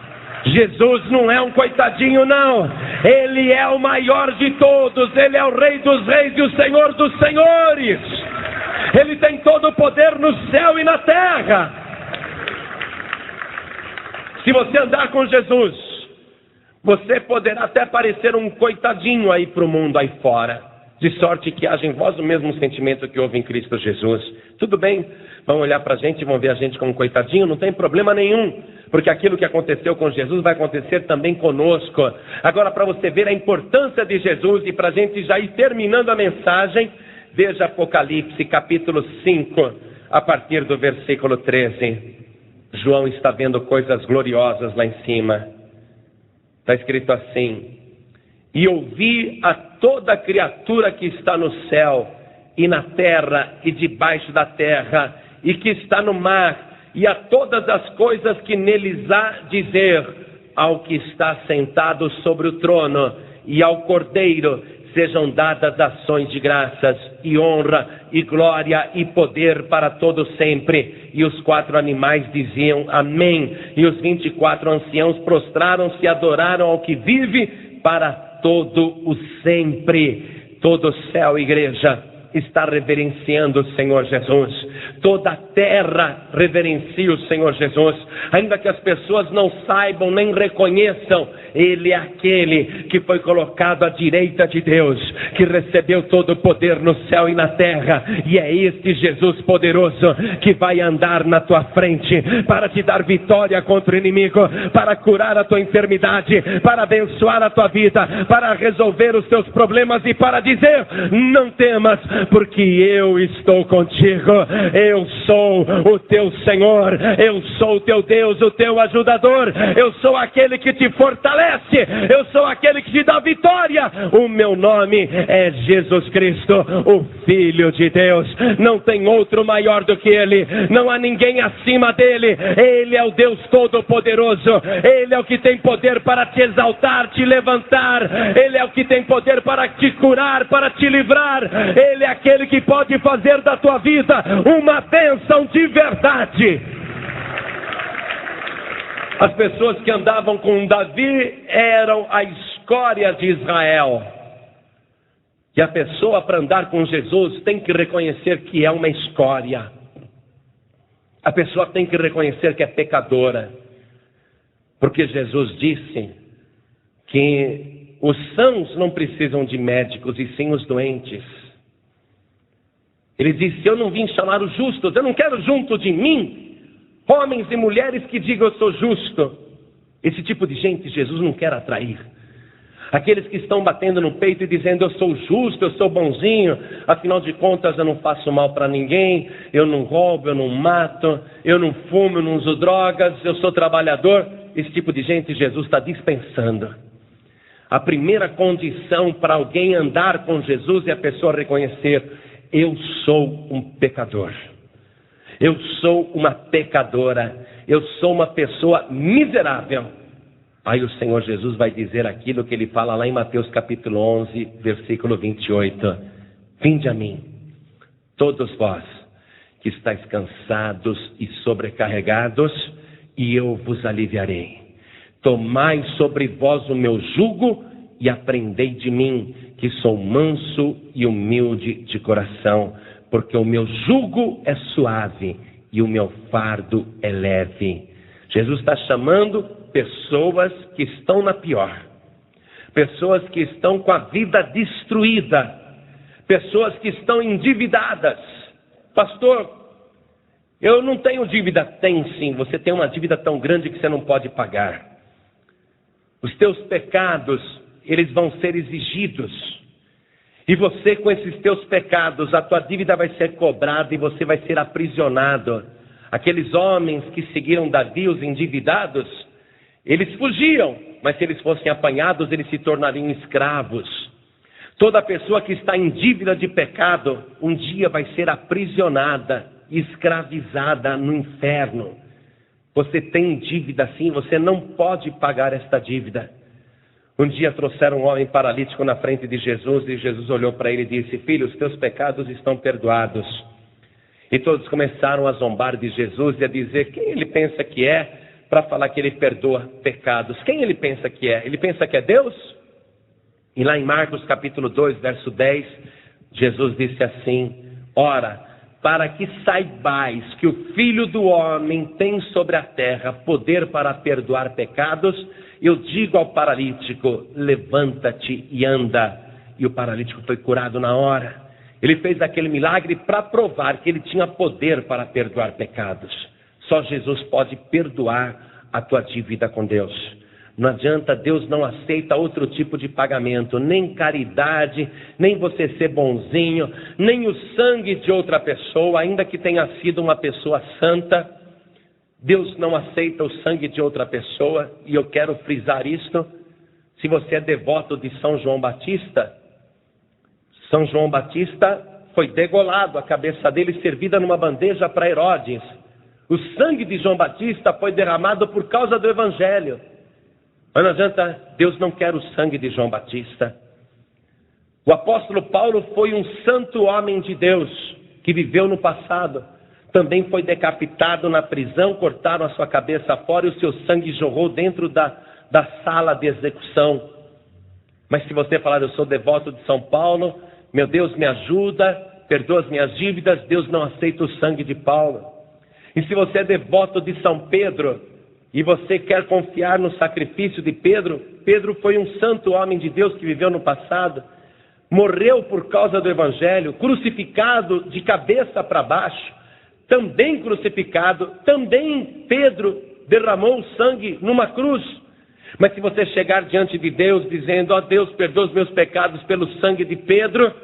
Jesus não é um coitadinho, não. Ele é o maior de todos. Ele é o Rei dos reis e o Senhor dos senhores. Ele tem todo o poder no céu e na terra. Se você andar com Jesus, você poderá até parecer um coitadinho aí para o mundo aí fora. De sorte que haja em vós o mesmo sentimento que houve em Cristo Jesus. Tudo bem, vão olhar para a gente e vão ver a gente como coitadinho, não tem problema nenhum. Porque aquilo que aconteceu com Jesus vai acontecer também conosco. Agora, para você ver a importância de Jesus e para a gente já ir terminando a mensagem, veja Apocalipse capítulo 5, a partir do versículo 13. João está vendo coisas gloriosas lá em cima. Está escrito assim: e ouvi a toda criatura que está no céu e na terra e debaixo da terra e que está no mar, e a todas as coisas que neles há dizer, ao que está sentado sobre o trono e ao Cordeiro sejam dadas ações de graças e honra e glória e poder para todo sempre. E os 4 animais diziam amém, e os 24 anciãos prostraram-se e adoraram ao que vive para todo o sempre. Todo o céu, igreja, está reverenciando o Senhor Jesus. Toda a terra reverencia o Senhor Jesus. Ainda que as pessoas não saibam nem reconheçam, Ele é aquele que foi colocado à direita de Deus, que recebeu todo o poder no céu e na terra. E é este Jesus poderoso que vai andar na tua frente para te dar vitória contra o inimigo, para curar a tua enfermidade, para abençoar a tua vida, para resolver os teus problemas e para dizer: não temas, porque eu estou contigo. Eu sou o teu Senhor, eu sou o teu Deus, o teu ajudador, eu sou aquele que te fortalece, eu sou aquele que te dá vitória. O meu nome é Jesus Cristo, o Filho de Deus. Não tem outro maior do que Ele, não há ninguém acima dEle. Ele é o Deus Todo-Poderoso, Ele é o que tem poder para te exaltar, te levantar, Ele é o que tem poder para te curar, para te livrar. Ele é aquele que pode fazer da tua vida uma bênção de verdade. As pessoas que andavam com Davi eram a escória de Israel. E a pessoa, para andar com Jesus, tem que reconhecer que é uma escória. A pessoa tem que reconhecer que é pecadora. Porque Jesus disse que os sãos não precisam de médicos, e sim os doentes. Ele disse: eu não vim chamar os justos, eu não quero junto de mim homens e mulheres que digam eu sou justo. Esse tipo de gente Jesus não quer atrair. Aqueles que estão batendo no peito e dizendo eu sou justo, eu sou bonzinho, afinal de contas eu não faço mal para ninguém, eu não roubo, eu não mato, eu não fumo, eu não uso drogas, eu sou trabalhador. Esse tipo de gente Jesus está dispensando. A primeira condição para alguém andar com Jesus é a pessoa reconhecer: eu sou um pecador, eu sou uma pecadora, eu sou uma pessoa miserável. Aí o Senhor Jesus vai dizer aquilo que Ele fala lá em Mateus capítulo 11, versículo 28. Vinde a mim, todos vós que estáis cansados e sobrecarregados, e eu vos aliviarei. Tomai sobre vós o meu jugo e aprendei de mim, que sou manso e humilde de coração, porque o meu jugo é suave e o meu fardo é leve. Jesus está chamando pessoas que estão na pior, pessoas que estão com a vida destruída, pessoas que estão endividadas. Pastor, eu não tenho dívida. Tem sim, você tem uma dívida tão grande que você não pode pagar. Os teus pecados, eles vão ser exigidos. E você, com esses teus pecados, a tua dívida vai ser cobrada e você vai ser aprisionado. Aqueles homens que seguiram Davi, os endividados, eles fugiam, mas se eles fossem apanhados, eles se tornariam escravos. Toda pessoa que está em dívida de pecado, um dia vai ser aprisionada, escravizada no inferno. Você tem dívida sim, você não pode pagar esta dívida. Um dia trouxeram um homem paralítico na frente de Jesus, e Jesus olhou para ele e disse: filho, os teus pecados estão perdoados. E todos começaram a zombar de Jesus e a dizer: quem ele pensa que é para falar que ele perdoa pecados? Quem ele pensa que é? Ele pensa que é Deus? E lá em Marcos capítulo 2, verso 10, Jesus disse assim: ora, para que saibais que o Filho do Homem tem sobre a terra poder para perdoar pecados, eu digo ao paralítico: levanta-te e anda. E o paralítico foi curado na hora. Ele fez aquele milagre para provar que ele tinha poder para perdoar pecados. Só Jesus pode perdoar a tua dívida com Deus. Não adianta, Deus não aceita outro tipo de pagamento, nem caridade, nem você ser bonzinho, nem o sangue de outra pessoa, ainda que tenha sido uma pessoa santa. Deus não aceita o sangue de outra pessoa, e eu quero frisar isto. Se você é devoto de São João Batista, São João Batista foi degolado, a cabeça dele servida numa bandeja para Herodes. O sangue de João Batista foi derramado por causa do Evangelho. Mas não adianta, Deus não quer o sangue de João Batista. O apóstolo Paulo foi um santo homem de Deus, que viveu no passado. Também foi decapitado na prisão, cortaram a sua cabeça fora e o seu sangue jorrou dentro da sala de execução. Mas se você falar: eu sou devoto de São Paulo, meu Deus me ajuda, perdoa as minhas dívidas, Deus não aceita o sangue de Paulo. E se você é devoto de São Pedro, e você quer confiar no sacrifício de Pedro, Pedro foi um santo homem de Deus que viveu no passado, morreu por causa do Evangelho, crucificado de cabeça para baixo, também crucificado, também Pedro derramou o sangue numa cruz. Mas se você chegar diante de Deus dizendo: ó Deus, perdoa os meus pecados pelo sangue de Pedro,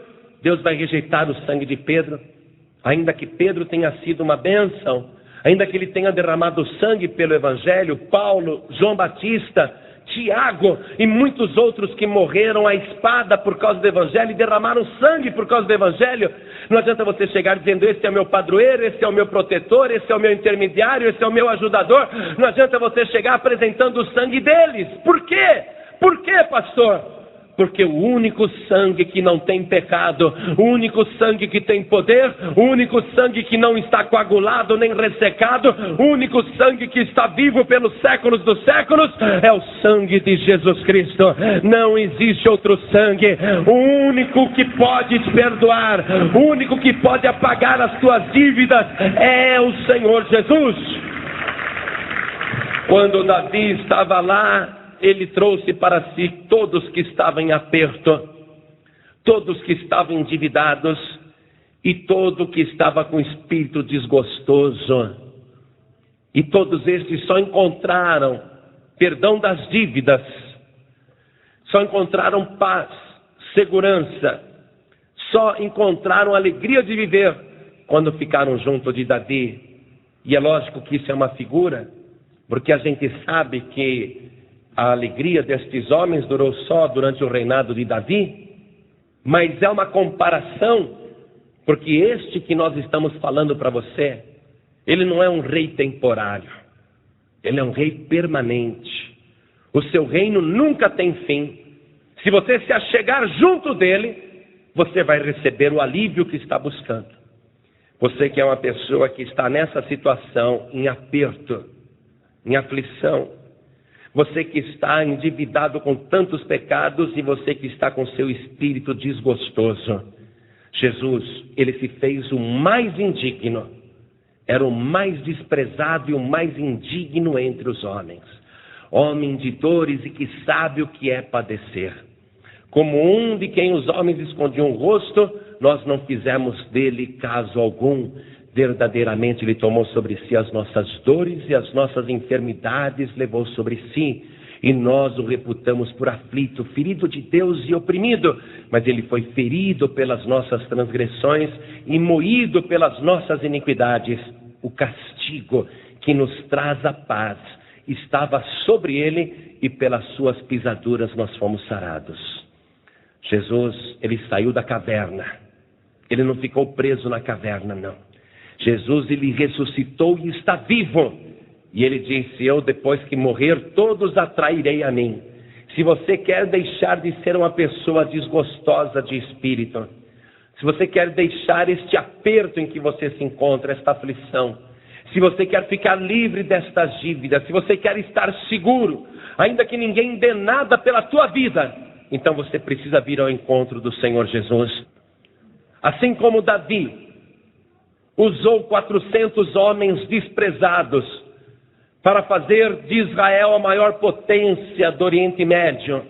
Deus vai rejeitar o sangue de Pedro. Ainda que Pedro tenha sido uma bênção, ainda que ele tenha derramado sangue pelo Evangelho, Paulo, João Batista, Tiago e muitos outros que morreram à espada por causa do Evangelho e derramaram sangue por causa do Evangelho. Não adianta você chegar dizendo: esse é o meu padroeiro, esse é o meu protetor, esse é o meu intermediário, esse é o meu ajudador. Não adianta você chegar apresentando o sangue deles. Por quê? Por quê, pastor? Porque o único sangue que não tem pecado, o único sangue que tem poder, o único sangue que não está coagulado nem ressecado, o único sangue que está vivo pelos séculos dos séculos, é o sangue de Jesus Cristo. Não existe outro sangue. O único que pode te perdoar, o único que pode apagar as tuas dívidas é o Senhor Jesus. Quando Davi estava lá, ele trouxe para si todos que estavam em aperto, todos que estavam endividados e todo que estava com espírito desgostoso. E todos estes só encontraram perdão das dívidas, só encontraram paz, segurança, só encontraram alegria de viver quando ficaram junto de Davi. E é lógico que isso é uma figura, porque a gente sabe que a alegria destes homens durou só durante o reinado de Davi, mas é uma comparação, porque este que nós estamos falando para você, ele não é um rei temporário, ele é um rei permanente. O seu reino nunca tem fim. Se você se achegar junto dele, você vai receber o alívio que está buscando. Você que é uma pessoa que está nessa situação, em aperto, em aflição. Você que está endividado com tantos pecados e você que está com seu espírito desgostoso. Jesus, ele se fez o mais indigno. Era o mais desprezado e o mais indigno entre os homens. Homem de dores e que sabe o que é padecer. Como um de quem os homens escondiam o rosto, nós não fizemos dele caso algum. Verdadeiramente ele tomou sobre si as nossas dores e as nossas enfermidades levou sobre si. E nós o reputamos por aflito, ferido de Deus e oprimido. Mas ele foi ferido pelas nossas transgressões e moído pelas nossas iniquidades. O castigo que nos traz a paz estava sobre ele e pelas suas pisaduras nós fomos sarados. Jesus, ele saiu da caverna. Ele não ficou preso na caverna, não. Jesus, ele ressuscitou e está vivo. E ele disse, eu depois que morrer, todos atrairei a mim. Se você quer deixar de ser uma pessoa desgostosa de espírito, se você quer deixar este aperto em que você se encontra, esta aflição, se você quer ficar livre destas dívidas, se você quer estar seguro, ainda que ninguém dê nada pela tua vida, então você precisa vir ao encontro do Senhor Jesus. Assim como Davi usou 400 homens desprezados para fazer de Israel a maior potência do Oriente Médio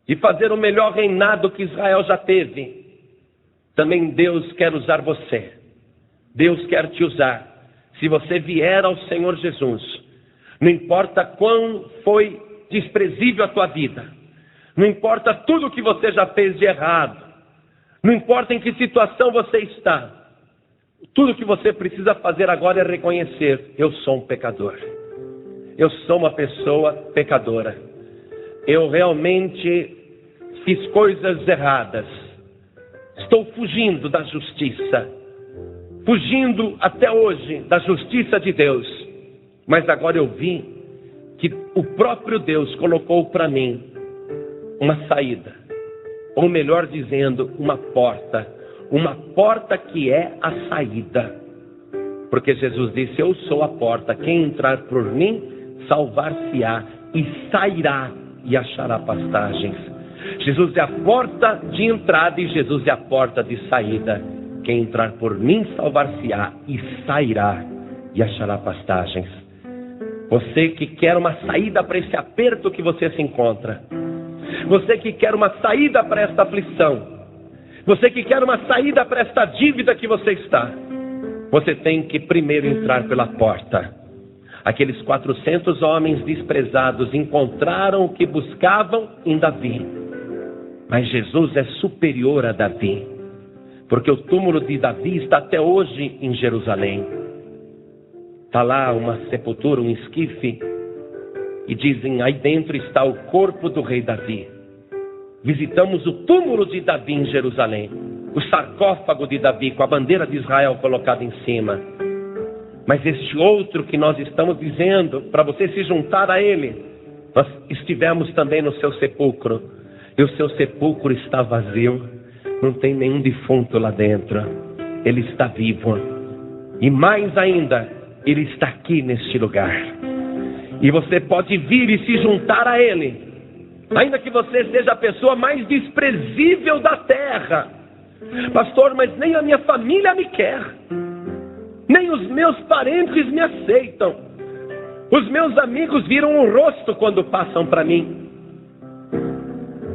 e fazer o melhor reinado que Israel já teve, também Deus quer usar você. Deus quer te usar. Se você vier ao Senhor Jesus, não importa quão foi desprezível a tua vida, não importa tudo o que você já fez de errado, não importa em que situação você está, tudo que você precisa fazer agora é reconhecer, eu sou um pecador, eu sou uma pessoa pecadora, eu realmente fiz coisas erradas, estou fugindo da justiça, fugindo até hoje da justiça de Deus, mas agora eu vi que o próprio Deus colocou para mim uma saída, ou melhor dizendo, uma porta que é a saída, porque Jesus disse, eu sou a porta, quem entrar por mim, salvar-se-á e sairá e achará pastagens. Jesus é a porta de entrada e Jesus é a porta de saída. Quem entrar por mim, salvar-se-á e sairá e achará pastagens. Você que quer uma saída para esse aperto que você se encontra, você que quer uma saída para esta aflição, você que quer uma saída para esta dívida que você está, você tem que primeiro entrar pela porta. Aqueles 400 homens desprezados encontraram o que buscavam em Davi. Mas Jesus é superior a Davi, porque o túmulo de Davi está até hoje em Jerusalém. Está lá uma sepultura, um esquife, e dizem, aí dentro está o corpo do rei Davi. Visitamos o túmulo de Davi em Jerusalém, o sarcófago de Davi com a bandeira de Israel colocada em cima. Mas este outro que nós estamos dizendo, para você se juntar a ele, nós estivemos também no seu sepulcro, e o seu sepulcro está vazio, não tem nenhum defunto lá dentro, ele está vivo, e mais ainda, ele está aqui neste lugar, e você pode vir e se juntar a ele, ainda que você seja a pessoa mais desprezível da terra. Pastor, mas nem a minha família me quer, nem os meus parentes me aceitam, os meus amigos viram o rosto quando passam para mim,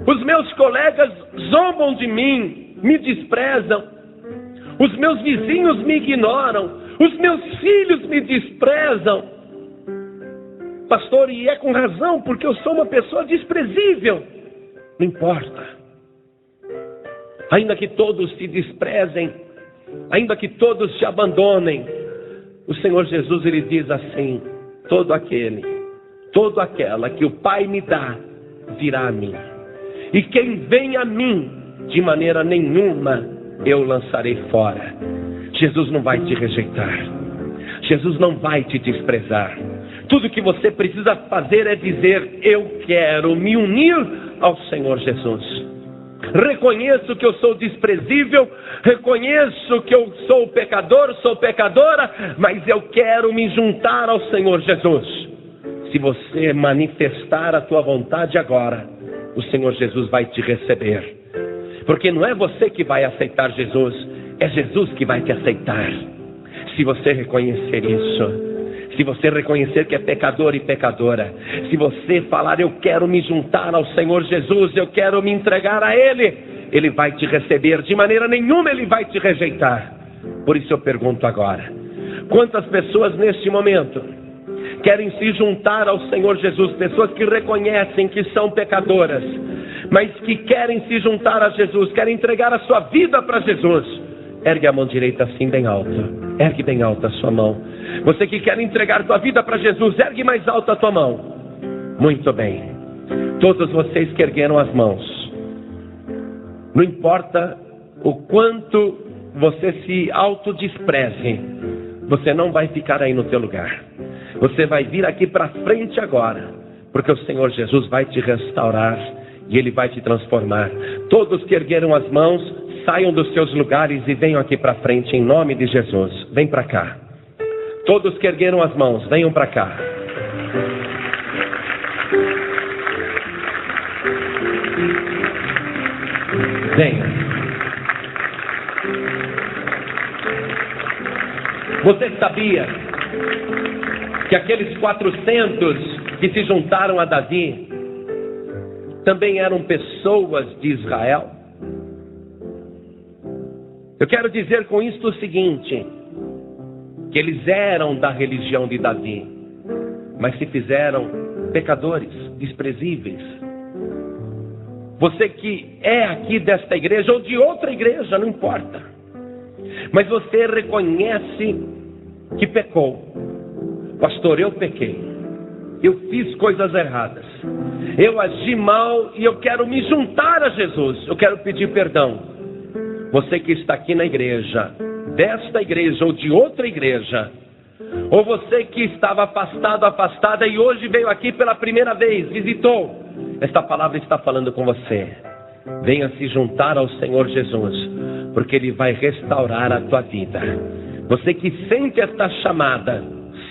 os meus colegas zombam de mim, me desprezam, os meus vizinhos me ignoram, os meus filhos me desprezam. Pastor, e é com razão, porque eu sou uma pessoa desprezível. Não importa. Ainda que todos te desprezem, ainda que todos te abandonem, o Senhor Jesus, ele diz assim, todo aquela que o Pai me dá, virá a mim. E quem vem a mim, de maneira nenhuma, eu lançarei fora. Jesus não vai te rejeitar. Jesus não vai te desprezar. Tudo que você precisa fazer é dizer, eu quero me unir ao Senhor Jesus. Reconheço que eu sou desprezível, reconheço que eu sou pecador, sou pecadora, mas eu quero me juntar ao Senhor Jesus. Se você manifestar a tua vontade agora, o Senhor Jesus vai te receber. Porque não é você que vai aceitar Jesus, é Jesus que vai te aceitar. Se você reconhecer isso, se você reconhecer que é pecador e pecadora, se você falar, eu quero me juntar ao Senhor Jesus, eu quero me entregar a Ele, Ele vai te receber, de maneira nenhuma Ele vai te rejeitar. Por isso eu pergunto agora, quantas pessoas neste momento querem se juntar ao Senhor Jesus, pessoas que reconhecem que são pecadoras, mas que querem se juntar a Jesus, querem entregar a sua vida para Jesus? Ergue a mão direita assim bem alta, ergue bem alta a sua mão. Você que quer entregar a tua vida para Jesus, ergue mais alta a tua mão. Muito bem. Todos vocês que ergueram as mãos, não importa o quanto você se autodespreze, você não vai ficar aí no teu lugar. Você vai vir aqui para frente agora, porque o Senhor Jesus vai te restaurar e Ele vai te transformar. Todos que ergueram as mãos, saiam dos seus lugares e venham aqui para frente em nome de Jesus. Vem para cá. Todos que ergueram as mãos, venham para cá. Venha. Você sabia que aqueles 400 que se juntaram a Davi também eram pessoas de Israel? Eu quero dizer com isto o seguinte, que eles eram da religião de Davi, mas se fizeram pecadores, desprezíveis. Você que é aqui desta igreja ou de outra igreja, não importa, mas você reconhece que pecou. Pastor, eu pequei, eu fiz coisas erradas, eu agi mal e eu quero me juntar a Jesus, eu quero pedir perdão. Você que está aqui na igreja, desta igreja ou de outra igreja, ou você que estava afastado, afastada e hoje veio aqui pela primeira vez, visitou, esta palavra está falando com você. Venha se juntar ao Senhor Jesus, porque Ele vai restaurar a tua vida. Você que sente esta chamada,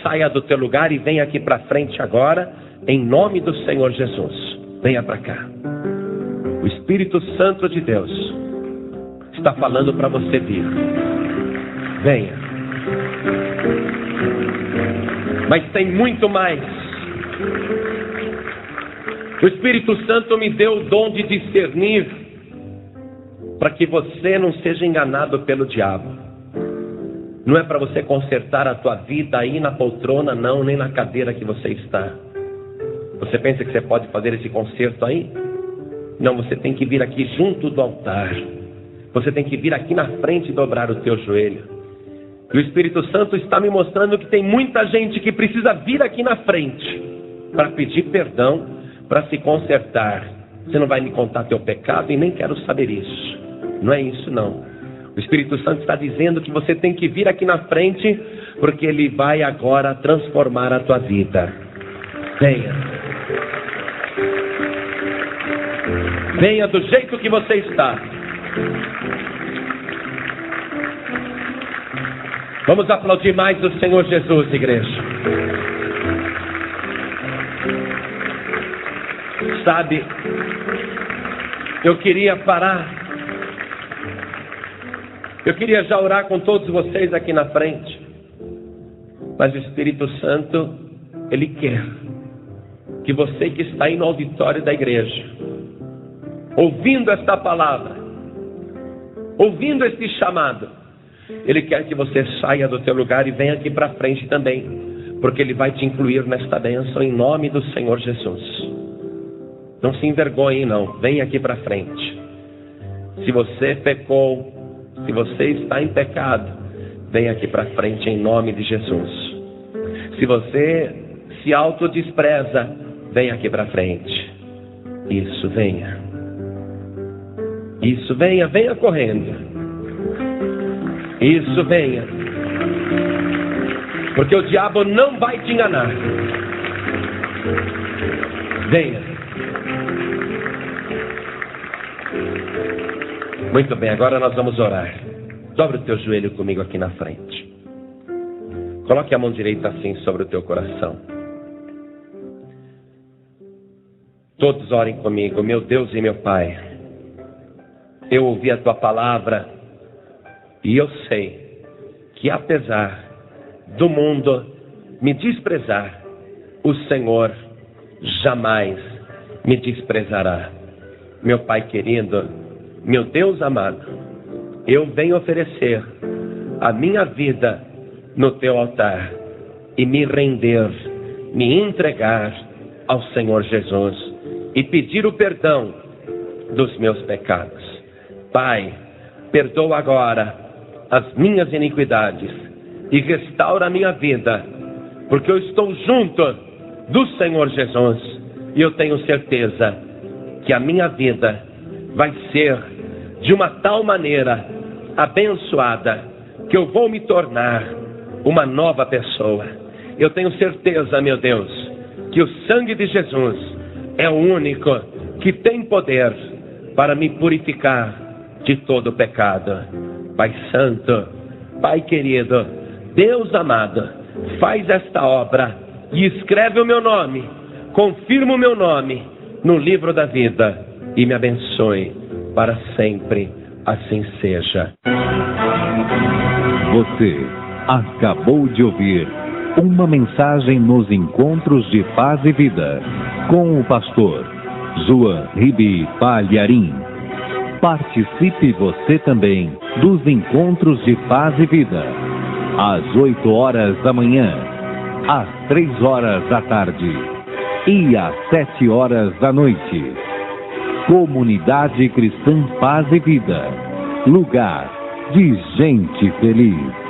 saia do teu lugar e venha aqui para frente agora, em nome do Senhor Jesus. Venha para cá. O Espírito Santo de Deus está falando para você vir. Venha. Mas tem muito mais. O Espírito Santo me deu o dom de discernir, para que você não seja enganado pelo diabo. Não é para você consertar a tua vida aí na poltrona, não, nem na cadeira que você está. Você pensa que você pode fazer esse conserto aí? Não, você tem que vir aqui junto do altar. Você tem que vir aqui na frente e dobrar o teu joelho. E o Espírito Santo está me mostrando que tem muita gente que precisa vir aqui na frente para pedir perdão, para se consertar. Você não vai me contar teu pecado e nem quero saber isso. Não é isso não. O Espírito Santo está dizendo que você tem que vir aqui na frente, porque Ele vai agora transformar a tua vida. Venha. Venha do jeito que você está. Vamos aplaudir mais o Senhor Jesus, igreja. Sabe, eu queria parar. Eu queria já orar com todos vocês aqui na frente. Mas o Espírito Santo, Ele quer que você que está aí no auditório da igreja, ouvindo esta palavra, ouvindo este chamado, Ele quer que você saia do teu lugar e venha aqui para frente também, porque Ele vai te incluir nesta bênção em nome do Senhor Jesus. Não se envergonhe não, venha aqui para frente. Se você pecou, se você está em pecado, venha aqui para frente em nome de Jesus. Se você se autodespreza, venha aqui para frente. Isso, venha. Isso, venha, venha correndo. Isso, venha. Porque o diabo não vai te enganar. Venha. Muito bem, agora nós vamos orar. Dobra o teu joelho comigo aqui na frente. Coloque a mão direita assim sobre o teu coração. Todos orem comigo. Meu Deus e meu Pai, eu ouvi a tua palavra e eu sei que apesar do mundo me desprezar, o Senhor jamais me desprezará. Meu Pai querido, meu Deus amado, eu venho oferecer a minha vida no teu altar e me render, me entregar ao Senhor Jesus e pedir o perdão dos meus pecados. Pai, perdoa agora as minhas iniquidades e restaura a minha vida, porque eu estou junto do Senhor Jesus e eu tenho certeza que a minha vida vai ser de uma tal maneira abençoada que eu vou me tornar uma nova pessoa. Eu tenho certeza, meu Deus, que o sangue de Jesus é o único que tem poder para me purificar de todo pecado. Pai Santo, Pai querido, Deus amado, faz esta obra e escreve o meu nome, confirma o meu nome no livro da vida e me abençoe para sempre. Assim seja. Você acabou de ouvir uma mensagem nos Encontros de Paz e Vida com o pastor João Ribe Palharim. Participe você também dos Encontros de Paz e Vida, às 8 horas da manhã, às 3 horas da tarde e às 7 horas da noite. Comunidade Cristã Paz e Vida, lugar de gente feliz.